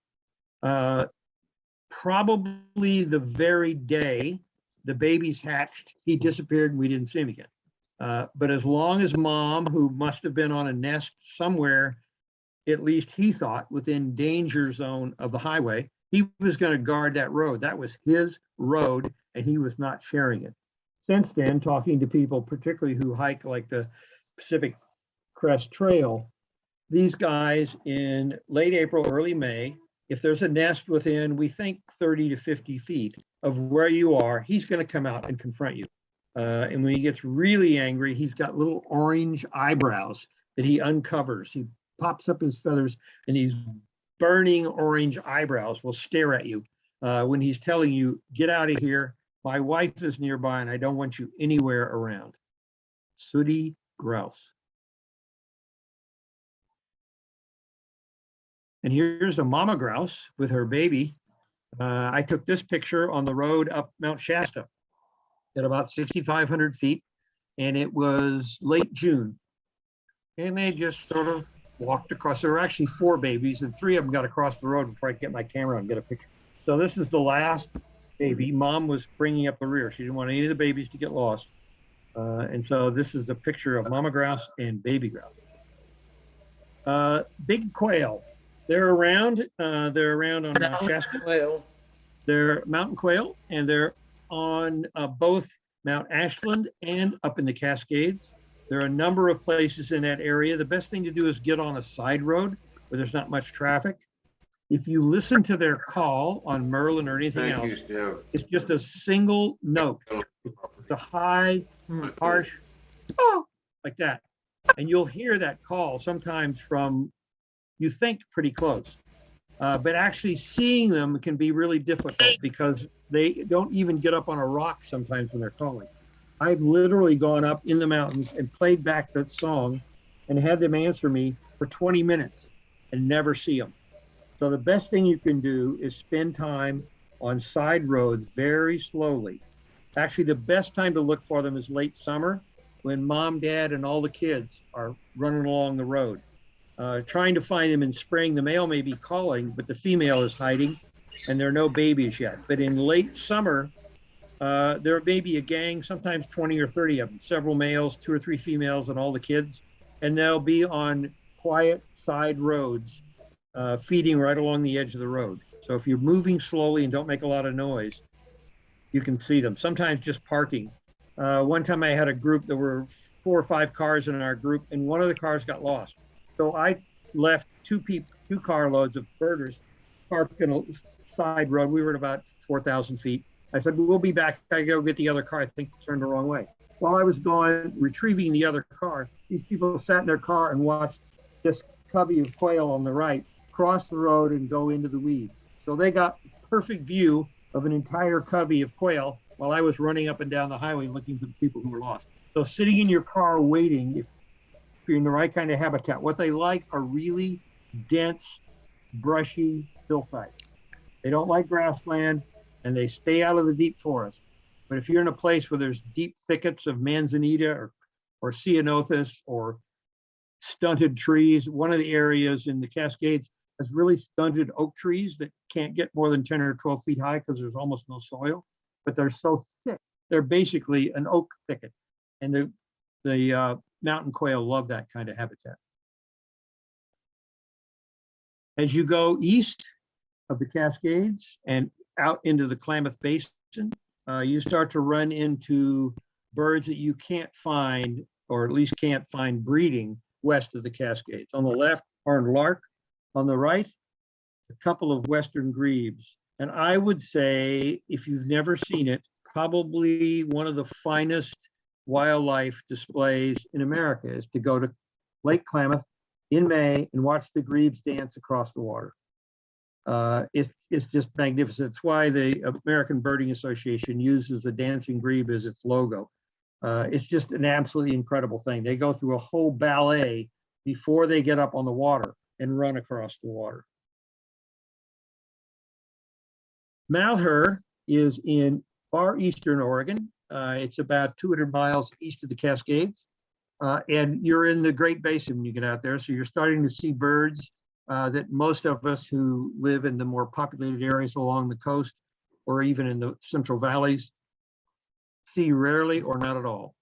Probably the very day the babies hatched, he disappeared and we didn't see him again. But as long as mom, who must have been on a nest somewhere, at least he thought within danger zone of the highway, he was going to guard that road. That was his road and he was not sharing it. Since then, talking to people, particularly who hike like the Pacific Crest Trail, these guys in late April, early May, if there's a nest within, we think 30 to 50 feet of where you are, he's going to come out and confront you. And when he gets really angry, he's got little orange eyebrows that he uncovers. He pops up his feathers and these burning orange eyebrows will stare at you when he's telling you, get out of here. My wife is nearby and I don't want you anywhere around. Sooty grouse. And here's a mama grouse with her baby. I took this picture on the road up Mount Shasta at about 6,500 feet, and it was late June. And they just sort of walked across. There were actually 4 babies, and 3 of them got across the road before I could get my camera and get a picture. So this is the last baby. Mom was bringing up the rear. She didn't want any of the babies to get lost. And so this is a picture of mama grouse and baby grouse. Big quail. They're around on Shasta. Well, They're mountain quail, and they're on both Mount Ashland and up in the Cascades. There are a number of places in that area. The best thing to do is get on a side road where there's not much traffic. If you listen to their call on Merlin or anything else, it's just a single note. It's a high, harsh, oh, like that. And you'll hear that call sometimes from, you think, pretty close. But actually seeing them can be really difficult because they don't even get up on a rock sometimes when they're calling. I've literally gone up in the mountains and played back that song and had them answer me for 20 minutes and never see them. So the best thing you can do is spend time on side roads very slowly. Actually, the best time to look for them is late summer when mom, dad, and all the kids are running along the road. Trying to find them in spring, the male may be calling, but the female is hiding and there are no babies yet. But in late summer, there may be a gang, sometimes 20 or 30 of them, several males, 2 or 3 females, and all the kids. And they'll be on quiet side roads, feeding right along the edge of the road. So if you're moving slowly and don't make a lot of noise, you can see them, sometimes just parking. One time I had a group, there were 4 or 5 cars in our group, and one of the cars got lost. So I left 2 carloads of birders parked in a side road. We were at about 4,000 feet. I said, we'll be back. I go get the other car. I think it turned the wrong way. While I was gone retrieving the other car, these people sat in their car and watched this covey of quail on the right cross the road and go into the weeds. So they got perfect view of an entire covey of quail while I was running up and down the highway looking for the people who were lost. So sitting in your car waiting, if you're in the right kind of habitat, what they like are really dense, brushy hillsides. They don't like grassland and they stay out of the deep forest. But if you're in a place where there's deep thickets of manzanita or ceanothus or stunted trees, one of the areas in the Cascades has really stunted oak trees that can't get more than 10 or 12 feet high because there's almost no soil, but they're so thick. They're basically an oak thicket. And the mountain quail love that kind of habitat. As you go east of the Cascades and out into the Klamath Basin, you start to run into birds that you can't find, or at least can't find breeding west of the Cascades. On the left, horned lark. On the right, a couple of Western Grebes. And I would say, if you've never seen it, probably one of the finest wildlife displays in America is to go to Lake Klamath in May and watch the grebes dance across the water. It's just magnificent. It's why the American Birding Association uses the dancing grebe as its logo. It's just an absolutely incredible thing. They go through a whole ballet before they get up on the water and run across the water. Malheur is in far eastern Oregon. It's about 200 miles east of the Cascades. And you're in the Great Basin when you get out there. So you're starting to see birds that most of us who live in the more populated areas along the coast or even in the central valleys see rarely or not at all.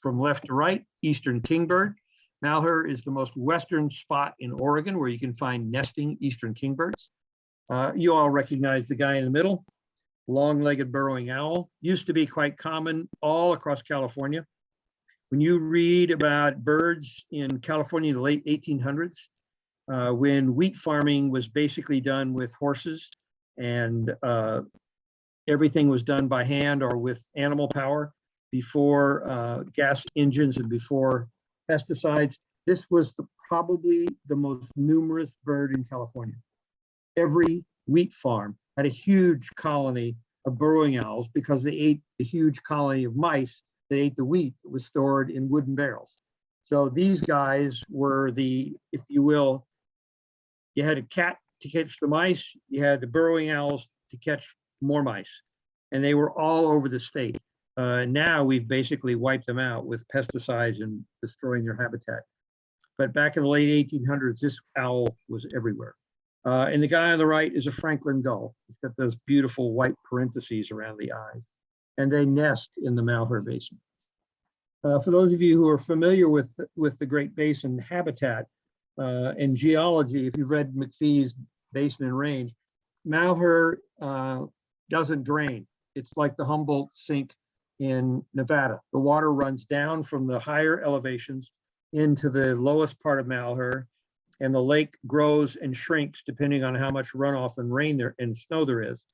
From left to right, eastern kingbird. Malheur is the most western spot in Oregon where you can find nesting eastern kingbirds. You all recognize the guy in the middle, long-legged burrowing owl. Used to be quite common all across California. When you read about birds in California in the late 1800s, when wheat farming was basically done with horses and everything was done by hand or with animal power before gas engines and before pesticides, this was probably the most numerous bird in California. Every wheat farm had a huge colony of burrowing owls because they ate a huge colony of mice that ate the wheat that was stored in wooden barrels. So these guys were the, if you will, you had a cat to catch the mice, you had the burrowing owls to catch more mice, and they were all over the state. Now we've basically wiped them out with pesticides and destroying their habitat. But back in the late 1800s, this owl was everywhere. And the guy on the right is a Franklin gull. It's got those beautiful white parentheses around the eyes, and they nest in the Malheur Basin. For those of you who are familiar with the Great Basin habitat and geology, if you've read McPhee's Basin and Range, Malheur doesn't drain. It's like the Humboldt Sink in Nevada. The water runs down from the higher elevations into the lowest part of Malheur, and the lake grows and shrinks depending on how much runoff and rain there and snow there is.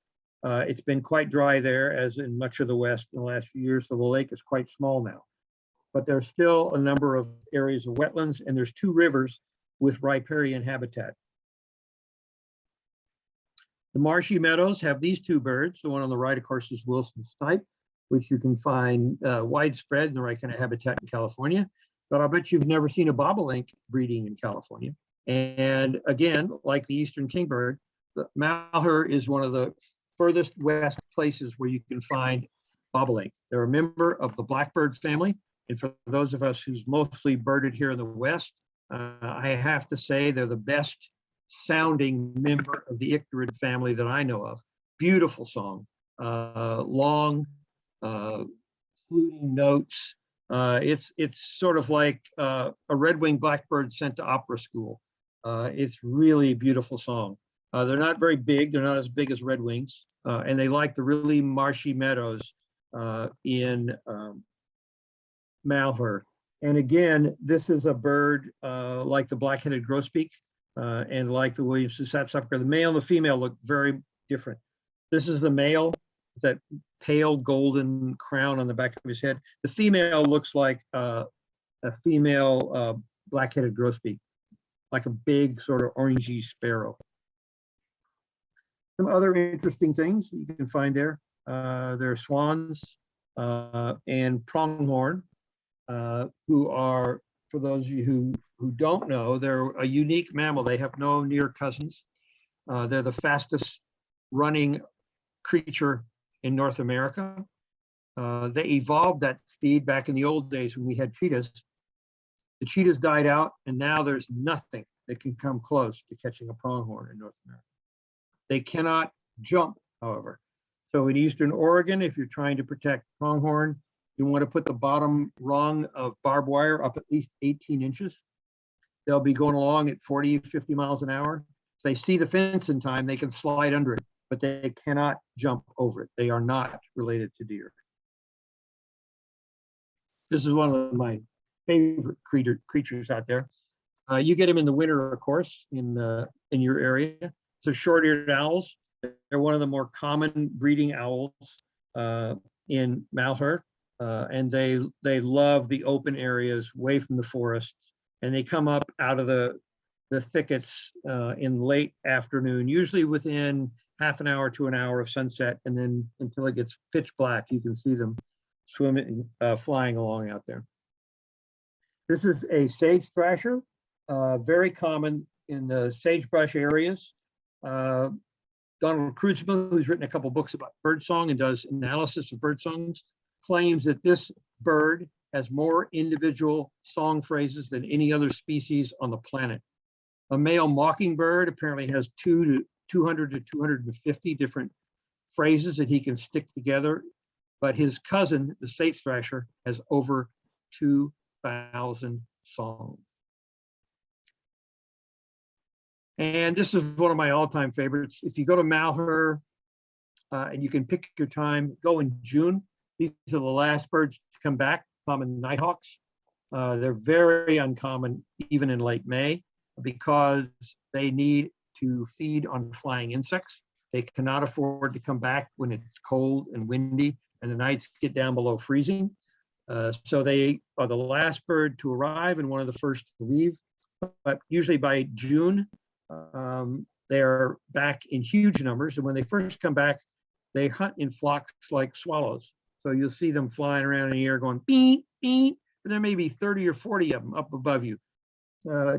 It's been quite dry there, as in much of the West in the last few years, so the lake is quite small now. But there's still a number of areas of wetlands, and there's 2 rivers with riparian habitat. The marshy meadows have these 2 birds. The one on the right, of course, is Wilson snipe, which you can find widespread in the right kind of habitat in California. But I'll bet you've never seen a bobolink breeding in California. And again, like the eastern kingbird, Malheur is one of the furthest west places where you can find bobolink. They're a member of the blackbird family. And for those of us who's mostly birded here in the West, I have to say they're the best sounding member of the icterid family that I know of. Beautiful song, long fluting notes. It's sort of like a red-winged blackbird sent to opera school. It's really a beautiful song. They're not very big. They're not as big as redwings, and they like the really marshy meadows in Malheur. And again, this is a bird like the black-headed grosbeak and like the Williamson sapsucker. The male and the female look very different. This is the male, that pale golden crown on the back of his head. The female looks like a female black-headed grosbeak, like a big sort of orangey sparrow. Some other interesting things you can find there. There are swans and pronghorn, who are, for those of you who don't know, they're a unique mammal. They have no near cousins. They're the fastest running creature in North America. They evolved that speed back in the old days when we had cheetahs. The cheetahs died out, and now there's nothing that can come close to catching a pronghorn in North America. They cannot jump, however. So in Eastern Oregon, if you're trying to protect pronghorn, you want to put the bottom rung of barbed wire up at least 18 inches. They'll be going along at 40, 50 miles an hour. If they see the fence in time, they can slide under it, but they cannot jump over it. They are not related to deer. This is one of my favorite creatures out there. You get them in the winter, of course, in your area. So short-eared owls. They're one of the more common breeding owls in Malheur, and they love the open areas away from the forests, and they come up out of the thickets in late afternoon, usually within half an hour to an hour of sunset, and then until it gets pitch black, you can see them swimming, flying along out there. This is a sage thrasher, very common in the sagebrush areas. Donald Kreutzmann, who's written a couple books about birdsong and does analysis of bird songs, claims that this bird has more individual song phrases than any other species on the planet. A male mockingbird apparently has 200 to 250 different phrases that he can stick together, but his cousin, the sage thrasher, has over 2,000 songs. And this is one of my all-time favorites. If you go to Malheur and you can pick your time, go in June. These are the last birds to come back, common nighthawks. They're very uncommon even in late May because they need to feed on flying insects. They cannot afford to come back when it's cold and windy and the nights get down below freezing. So they are the last bird to arrive and one of the first to leave. But usually by June, they're back in huge numbers. And when they first come back, they hunt in flocks like swallows. So you'll see them flying around in the air going beep, beep, and there may be 30 or 40 of them up above you,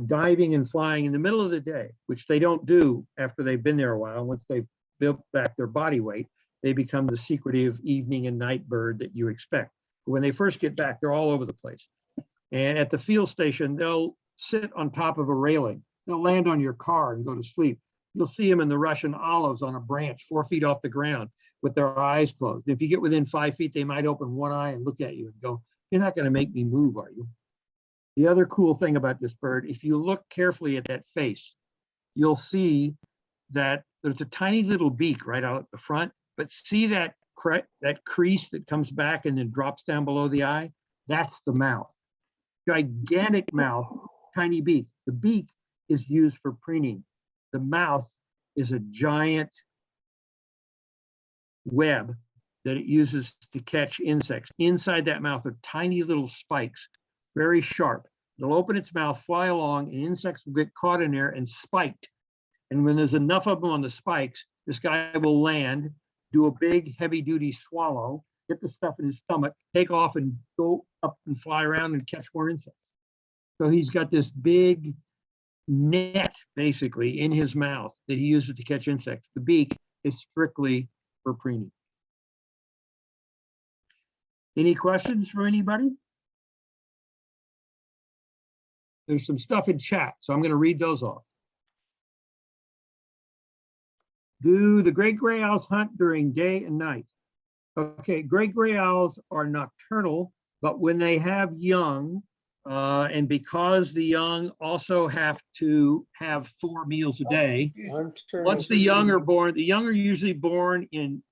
diving and flying in the middle of the day, which they don't do after they've been there a while. Once they've built back their body weight, they become the secretive evening and night bird that you expect. But when they first get back, they're all over the place. And at the field station, they'll sit on top of a railing. They'll land on your car and go to sleep. You'll see them in the Russian olives on a branch 4 feet off the ground with their eyes closed. If you get within 5 feet, they might open one eye and look at you and go, "You're not going to make me move, are you?" The other cool thing about this bird, if you look carefully at that face, you'll see that there's a tiny little beak right out at the front, but see that crease that comes back and then drops down below the eye? That's the mouth. Gigantic mouth, tiny beak. The beak is used for preening. The mouth is a giant web that it uses to catch insects. Inside that mouth are tiny little spikes, very sharp. It'll open its mouth, fly along, and insects will get caught in there and spiked. And when there's enough of them on the spikes, this guy will land, do a big heavy-duty swallow, get the stuff in his stomach, take off and go up and fly around and catch more insects. So he's got this big net, basically, in his mouth that he uses to catch insects. The beak is strictly for preening. Any questions for anybody? There's some stuff in chat, so I'm going to read those off. Do the great gray owls hunt during day and night? Okay, great gray owls are nocturnal, but when they have young, and because the young also have to have 4 meals a day, once the young are born, the young are usually born in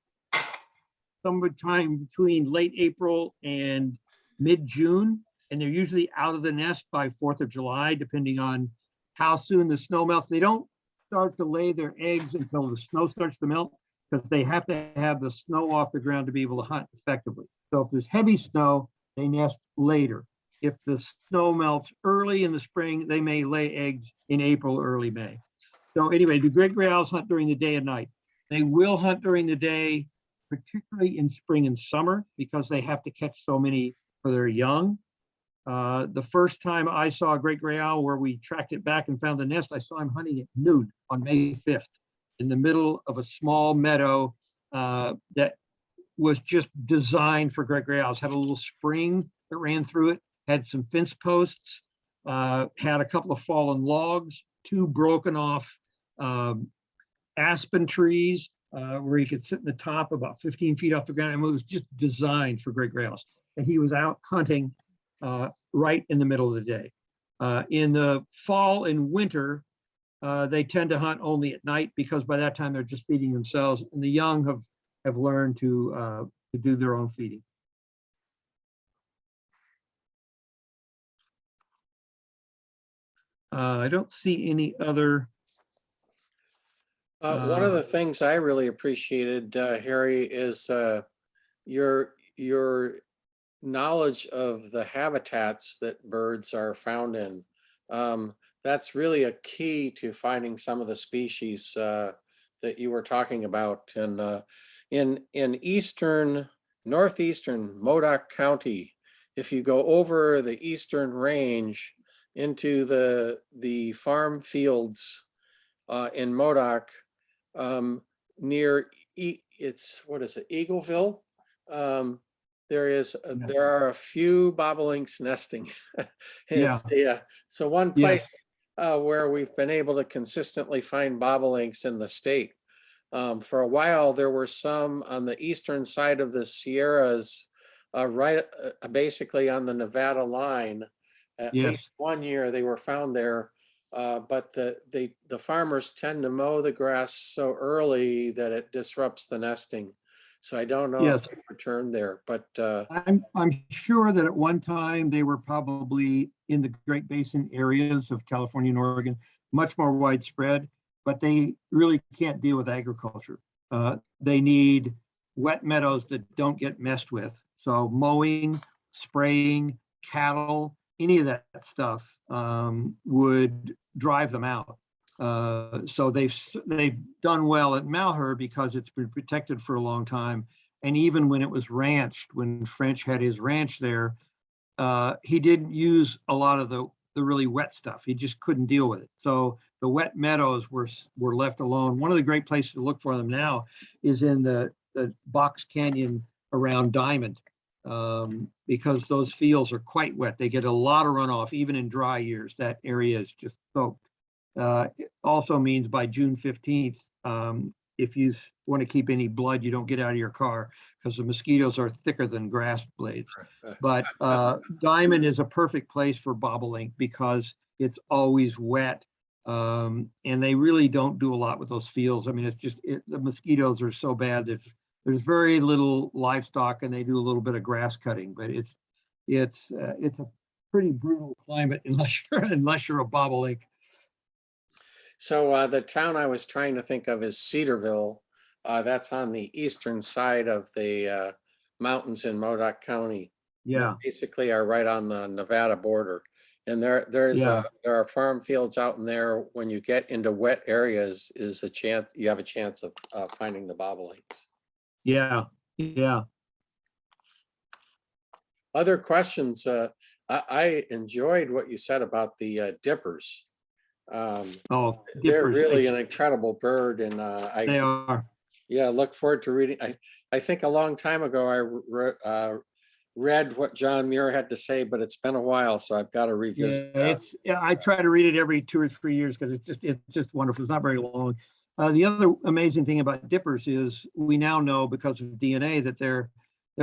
sometime between late April and mid-June, and they're usually out of the nest by 4th of July, depending on how soon the snow melts. They don't start to lay their eggs until the snow starts to melt because they have to have the snow off the ground to be able to hunt effectively. So if there's heavy snow, they nest later. If the snow melts early in the spring, they may lay eggs in April, early May. So anyway, the great gray owls hunt during the day and night. They will hunt during the day, particularly in spring and summer, because they have to catch so many for their young. The first time I saw a great gray owl where we tracked it back and found the nest, I saw him hunting it nude on May 5th in the middle of a small meadow that was just designed for great gray owls. Had a little spring that ran through it, had some fence posts, had a couple of fallen logs, 2 broken off aspen trees where he could sit in the top about 15 feet off the ground. And it was just designed for great gray owls. And he was out hunting right in the middle of the day. In the fall and winter, they tend to hunt only at night because by that time they're just feeding themselves, and the young have learned to do their own feeding. I don't see any other. One of the things I really appreciated, Harry, is your knowledge of the habitats that birds are found in. That's really a key to finding some of the species that you were talking about. And in northeastern Modoc County, if you go over the eastern range into the farm fields in Modoc, near what is it, Eagleville? There are a few bobolinks nesting. Yeah. So one Yes. place where we've been able to consistently find bobolinks in the state. For a while, there were some on the eastern side of the Sierras, right, basically on the Nevada line. At Yes. least one year they were found there, but the farmers tend to mow the grass so early that it disrupts the nesting. So I don't know if Yes. they've returned there, but I'm sure that at one time they were probably in the Great Basin areas of California and Oregon, much more widespread, but they really can't deal with agriculture. They need wet meadows that don't get messed with. So mowing, spraying, cattle, any of that stuff would drive them out. So they've done well at Malheur because it's been protected for a long time. And even when it was ranched, when French had his ranch there, he didn't use a lot of the really wet stuff. He just couldn't deal with it. So the wet meadows were left alone. One of the great places to look for them now is in the Box Canyon around Diamond, because those fields are quite wet. They get a lot of runoff, even in dry years. That area is just soaked. It also means by June 15th, if you want to keep any blood, you don't get out of your car because the mosquitoes are thicker than grass blades. But Diamond is a perfect place for bobolink because it's always wet. And they really don't do a lot with those fields. I mean, it's just, the mosquitoes are so bad that there's very little livestock and they do a little bit of grass cutting, but it's a pretty brutal climate unless you're a bobolink. so the town I was trying to think of is Cedarville. That's on the eastern side of the mountains in Modoc County. Yeah. They basically are right on the Nevada border. And there are farm fields out in there. When you get into wet areas, you have a chance of finding the bobolinks. Yeah. Yeah. Other questions? I enjoyed what you said about the dippers. Oh, They're dippers, really an incredible bird, and they are. yeah, look forward to reading. I think a long time ago I read what John Muir had to say, but it's been a while, so I've got to revisit that. I try to read it every 2 or 3 years because it's just wonderful. It's not very long. The other amazing thing about dippers is we now know because of DNA that they're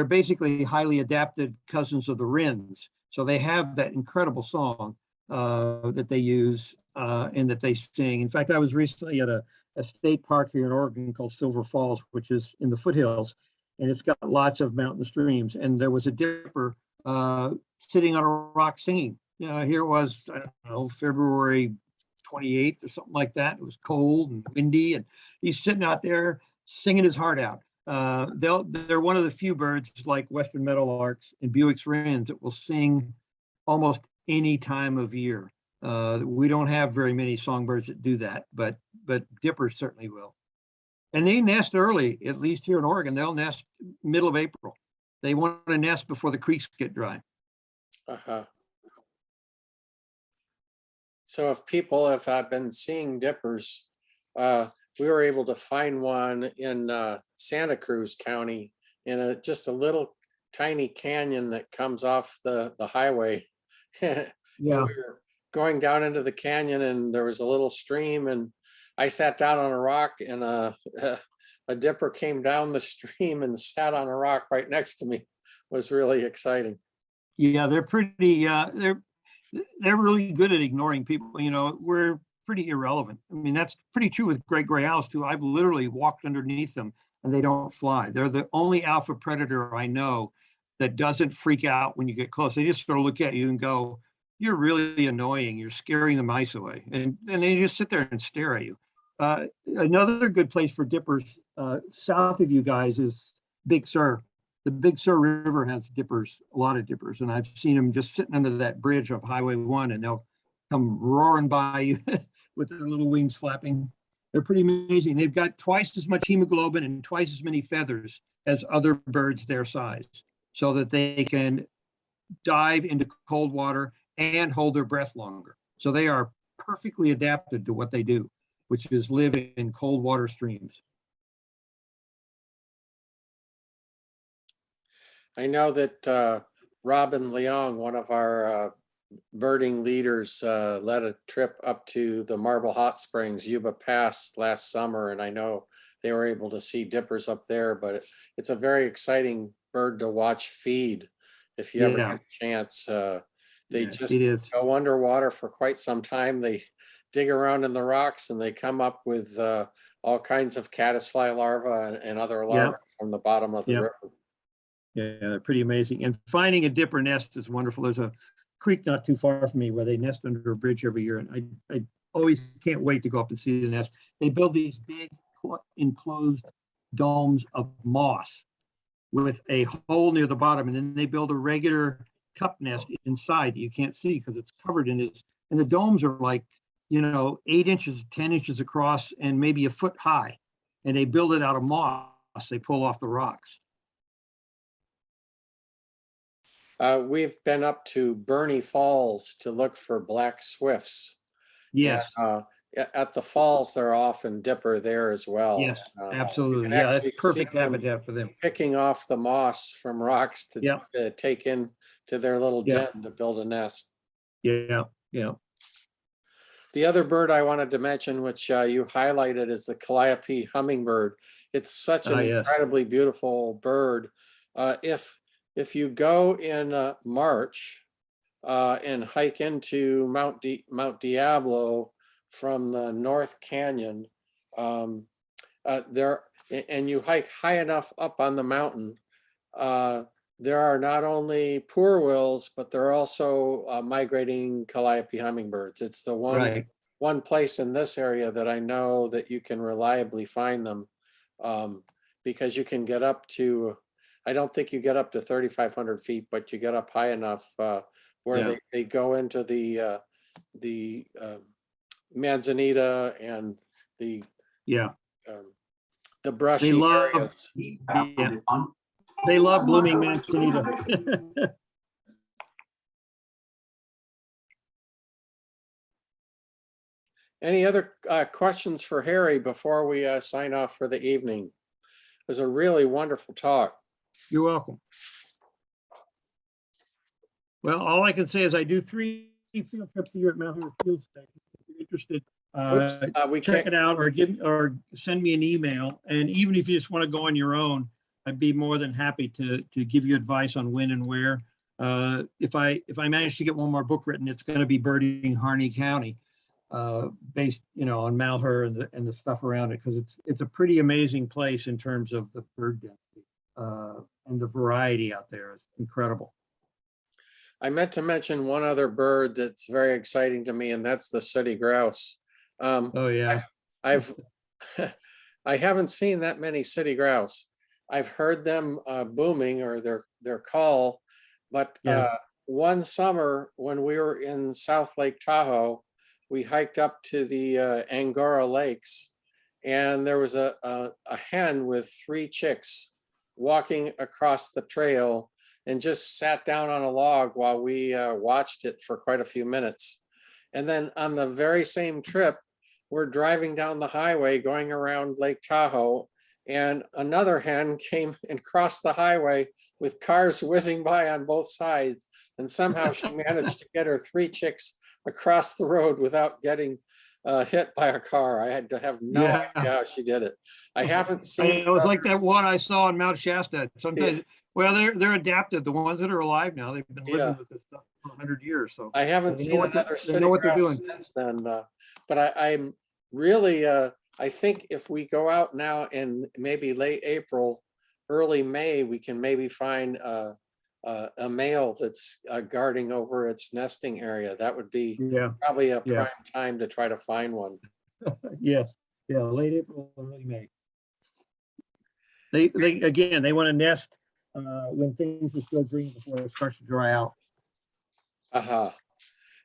basically highly adapted cousins of the wrens. So they have that incredible song that they use and that they sing. In fact, I was recently at a state park here in Oregon called Silver Falls, which is in the foothills, and it's got lots of mountain streams. And there was a dipper sitting on a rock singing. Here it was, I don't know, February 28th or something like that. It was cold and windy, and he's sitting out there singing his heart out. They're one of the few birds like Western meadowlarks and Buick's wrens that will sing almost any time of year. We don't have very many songbirds that do that, but dippers certainly will. And they nest early, at least here in Oregon. They'll nest middle of April. They want to nest before the creeks get dry. So if people have been seeing dippers, we were able to find one in Santa Cruz County in just a little tiny canyon that comes off the highway. Yeah. We were going down into the canyon and there was a little stream, and I sat down on a rock, and a dipper came down the stream and sat on a rock right next to me. It was really exciting. Yeah, they're pretty, they're really good at ignoring people. We're pretty irrelevant. I mean, that's pretty true with great gray owls too. I've literally walked underneath them and they don't fly. They're the only alpha predator I know that doesn't freak out when you get close. They just sort of look at you and go, "You're really annoying. You're scaring the mice away." And they just sit there and stare at you. Another good place for dippers south of you guys is Big Sur. The Big Sur River has dippers, a lot of dippers, and I've seen them just sitting under that bridge of Highway 1, and they'll come roaring by you with their little wings flapping. They're pretty amazing. They've got twice as much hemoglobin and twice as many feathers as other birds their size, so that they can dive into cold water and hold their breath longer. So they are perfectly adapted to what they do, which is live in cold water streams. I know that Robin Leong, one of our birding leaders, led a trip up to the Marble Hot Springs, Yuba Pass last summer, and I know they were able to see dippers up there, but it's a very exciting bird to watch feed if you ever Yeah. get a chance. They Yeah, just it is. go underwater for quite some time. They dig around in the rocks and they come up with all kinds of caddisfly larvae and other larvae from the bottom of the Yeah. river. Yeah, pretty amazing. And finding a dipper nest is wonderful. There's a creek not too far from me where they nest under a bridge every year. And I always can't wait to go up and see the nest. They build these big enclosed domes of moss with a hole near the bottom. And then they build a regular cup nest inside that you can't see because it's covered in this. And the domes are like, 8 inches, 10 inches across and maybe a foot high. And they build it out of moss. They pull off the rocks. We've been up to Burney Falls to look for black swifts. Yes. And, at the falls, there are often dipper there as well. Yes, You absolutely. can Yeah, actually that's perfect see them habitat for them. picking off the moss from rocks to Yep. take in to their little Yeah. den to build a nest. Yeah, yeah. The other bird I wanted to mention, which you highlighted, is the calliope hummingbird. It's such an Yes. incredibly beautiful bird. If you go in March and hike into Mount Diablo from the North Canyon, there, and you hike high enough up on the mountain, there are not only poor wills, but there are also migrating calliope hummingbirds. It's the one place in this area that I know that you can reliably find them, because you can get up to, I don't think you get up to 3,500 feet, but you get up high enough where they go into the manzanita and the brushy areas. They love blooming manzanita. Any other questions for Harry before we sign off for the evening? It was a really wonderful talk. You're welcome. Well, all I can say is I do 3 field trips a year at Mount Hero Field Station. If you're interested, We check can't, it out or send me an email. And even if you just want to go on your own, I'd be more than happy to give you advice on when and where. If I manage to get one more book written, it's going to be Birding Harney County, based on Malheur and the stuff around it, because it's a pretty amazing place in terms of the bird density and the variety out there is incredible. I meant to mention one other bird that's very exciting to me, and that's the sooty grouse. Oh yeah, I haven't seen that many sooty grouse. I've heard them booming or their call, but one summer when we were in South Lake Tahoe, we hiked up to the Angora Lakes, and there was a hen with 3 chicks walking across the trail and just sat down on a log while we watched it for quite a few minutes. And then on the very same trip, we're driving down the highway going around Lake Tahoe, and another hen came and crossed the highway with cars whizzing by on both sides. And somehow she managed to get her 3 chicks across the road without getting hit by a car. I had to have no idea how she did it. I haven't seen. It was like that one I saw in Mount Shasta. Sometimes, well, they're adapted. The ones that are alive now, they've been living with this stuff for 100 years. So I haven't seen another they know what they're doing since then. But I'm really, I think if we go out now in maybe late April, early May, we can maybe find a male that's guarding over its nesting area. That would be probably a prime time to try to find one. Yes, late April, early May. They want to nest when things are still green before it starts to dry out.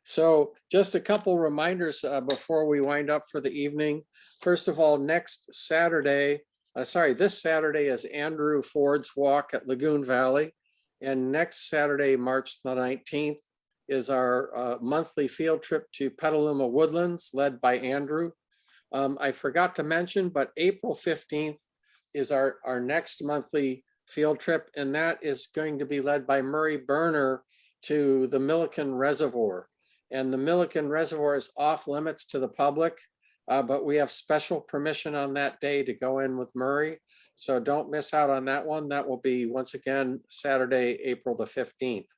So just a couple reminders before we wind up for the evening. First of all, this Saturday is Andrew Ford's walk at Lagoon Valley. And next Saturday, March the 19th, is our monthly field trip to Petaluma Woodlands led by Andrew. I forgot to mention, but April 15th is our next monthly field trip, and that is going to be led by Murray Berner to the Milliken Reservoir. And the Milliken Reservoir is off limits to the public, but we have special permission on that day to go in with Murray. So don't miss out on that one. That will be once again Saturday, April the 15th.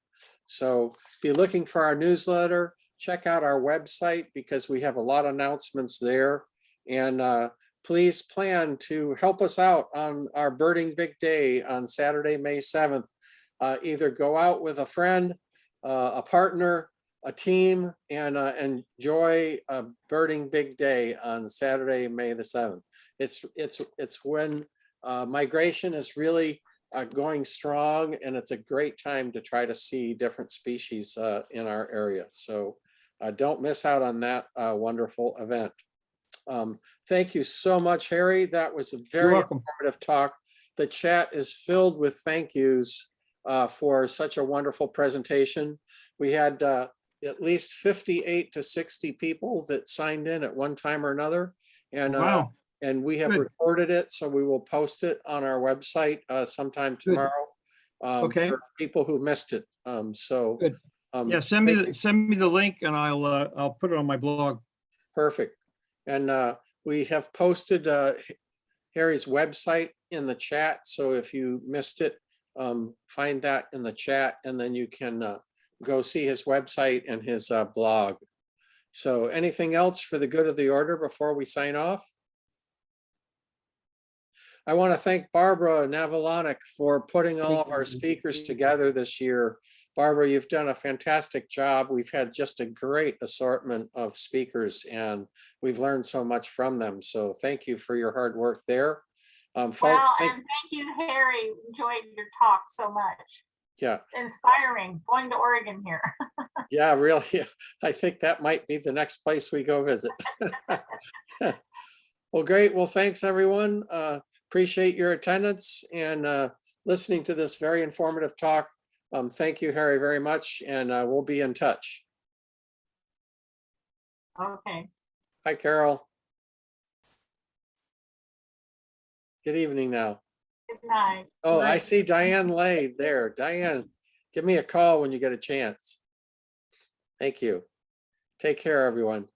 So be looking for our newsletter. Check out our website because we have a lot of announcements there. And please plan to help us out on our birding big day on Saturday, May 7th. Either go out with a friend, a partner, a team, and enjoy a birding big day on Saturday, May the 7th. It's when migration is really going strong, and it's a great time to try to see different species in our area. So don't miss out on that wonderful event. Thank you so much, Harry. That was a very informative talk. The chat is filled with thank yous for such a wonderful presentation. We had at least 58 to 60 people that signed in at one time or another. And Wow. And we have recorded it, so we will post it on our website sometime tomorrow. Okay. For people who missed it. So Good. Yeah, send me the link and I'll put it on my blog. Perfect. And we have posted Harry's website in the chat. So if you missed it, find that in the chat, and then you can go see his website and his blog. So anything else for the good of the order before we sign off? I want to thank Barbara Navalonic for putting all of our speakers together this year. Barbara, you've done a fantastic job. We've had just a great assortment of speakers, and we've learned so much from them. So thank you for your hard work there. And thank you, Harry. Enjoyed your talk so much. Yeah. Inspiring, going to Oregon here. Yeah, really. I think that might be the next place we go visit. Well, great. Well, thanks, everyone. Appreciate your attendance and listening to this very informative talk. Thank you, Harry, very much, and we'll be in touch. Okay. Hi, Carol. Good evening now. Good night. Oh, I see Diane Lay there. Diane, give me a call when you get a chance. Thank you. Take care, everyone.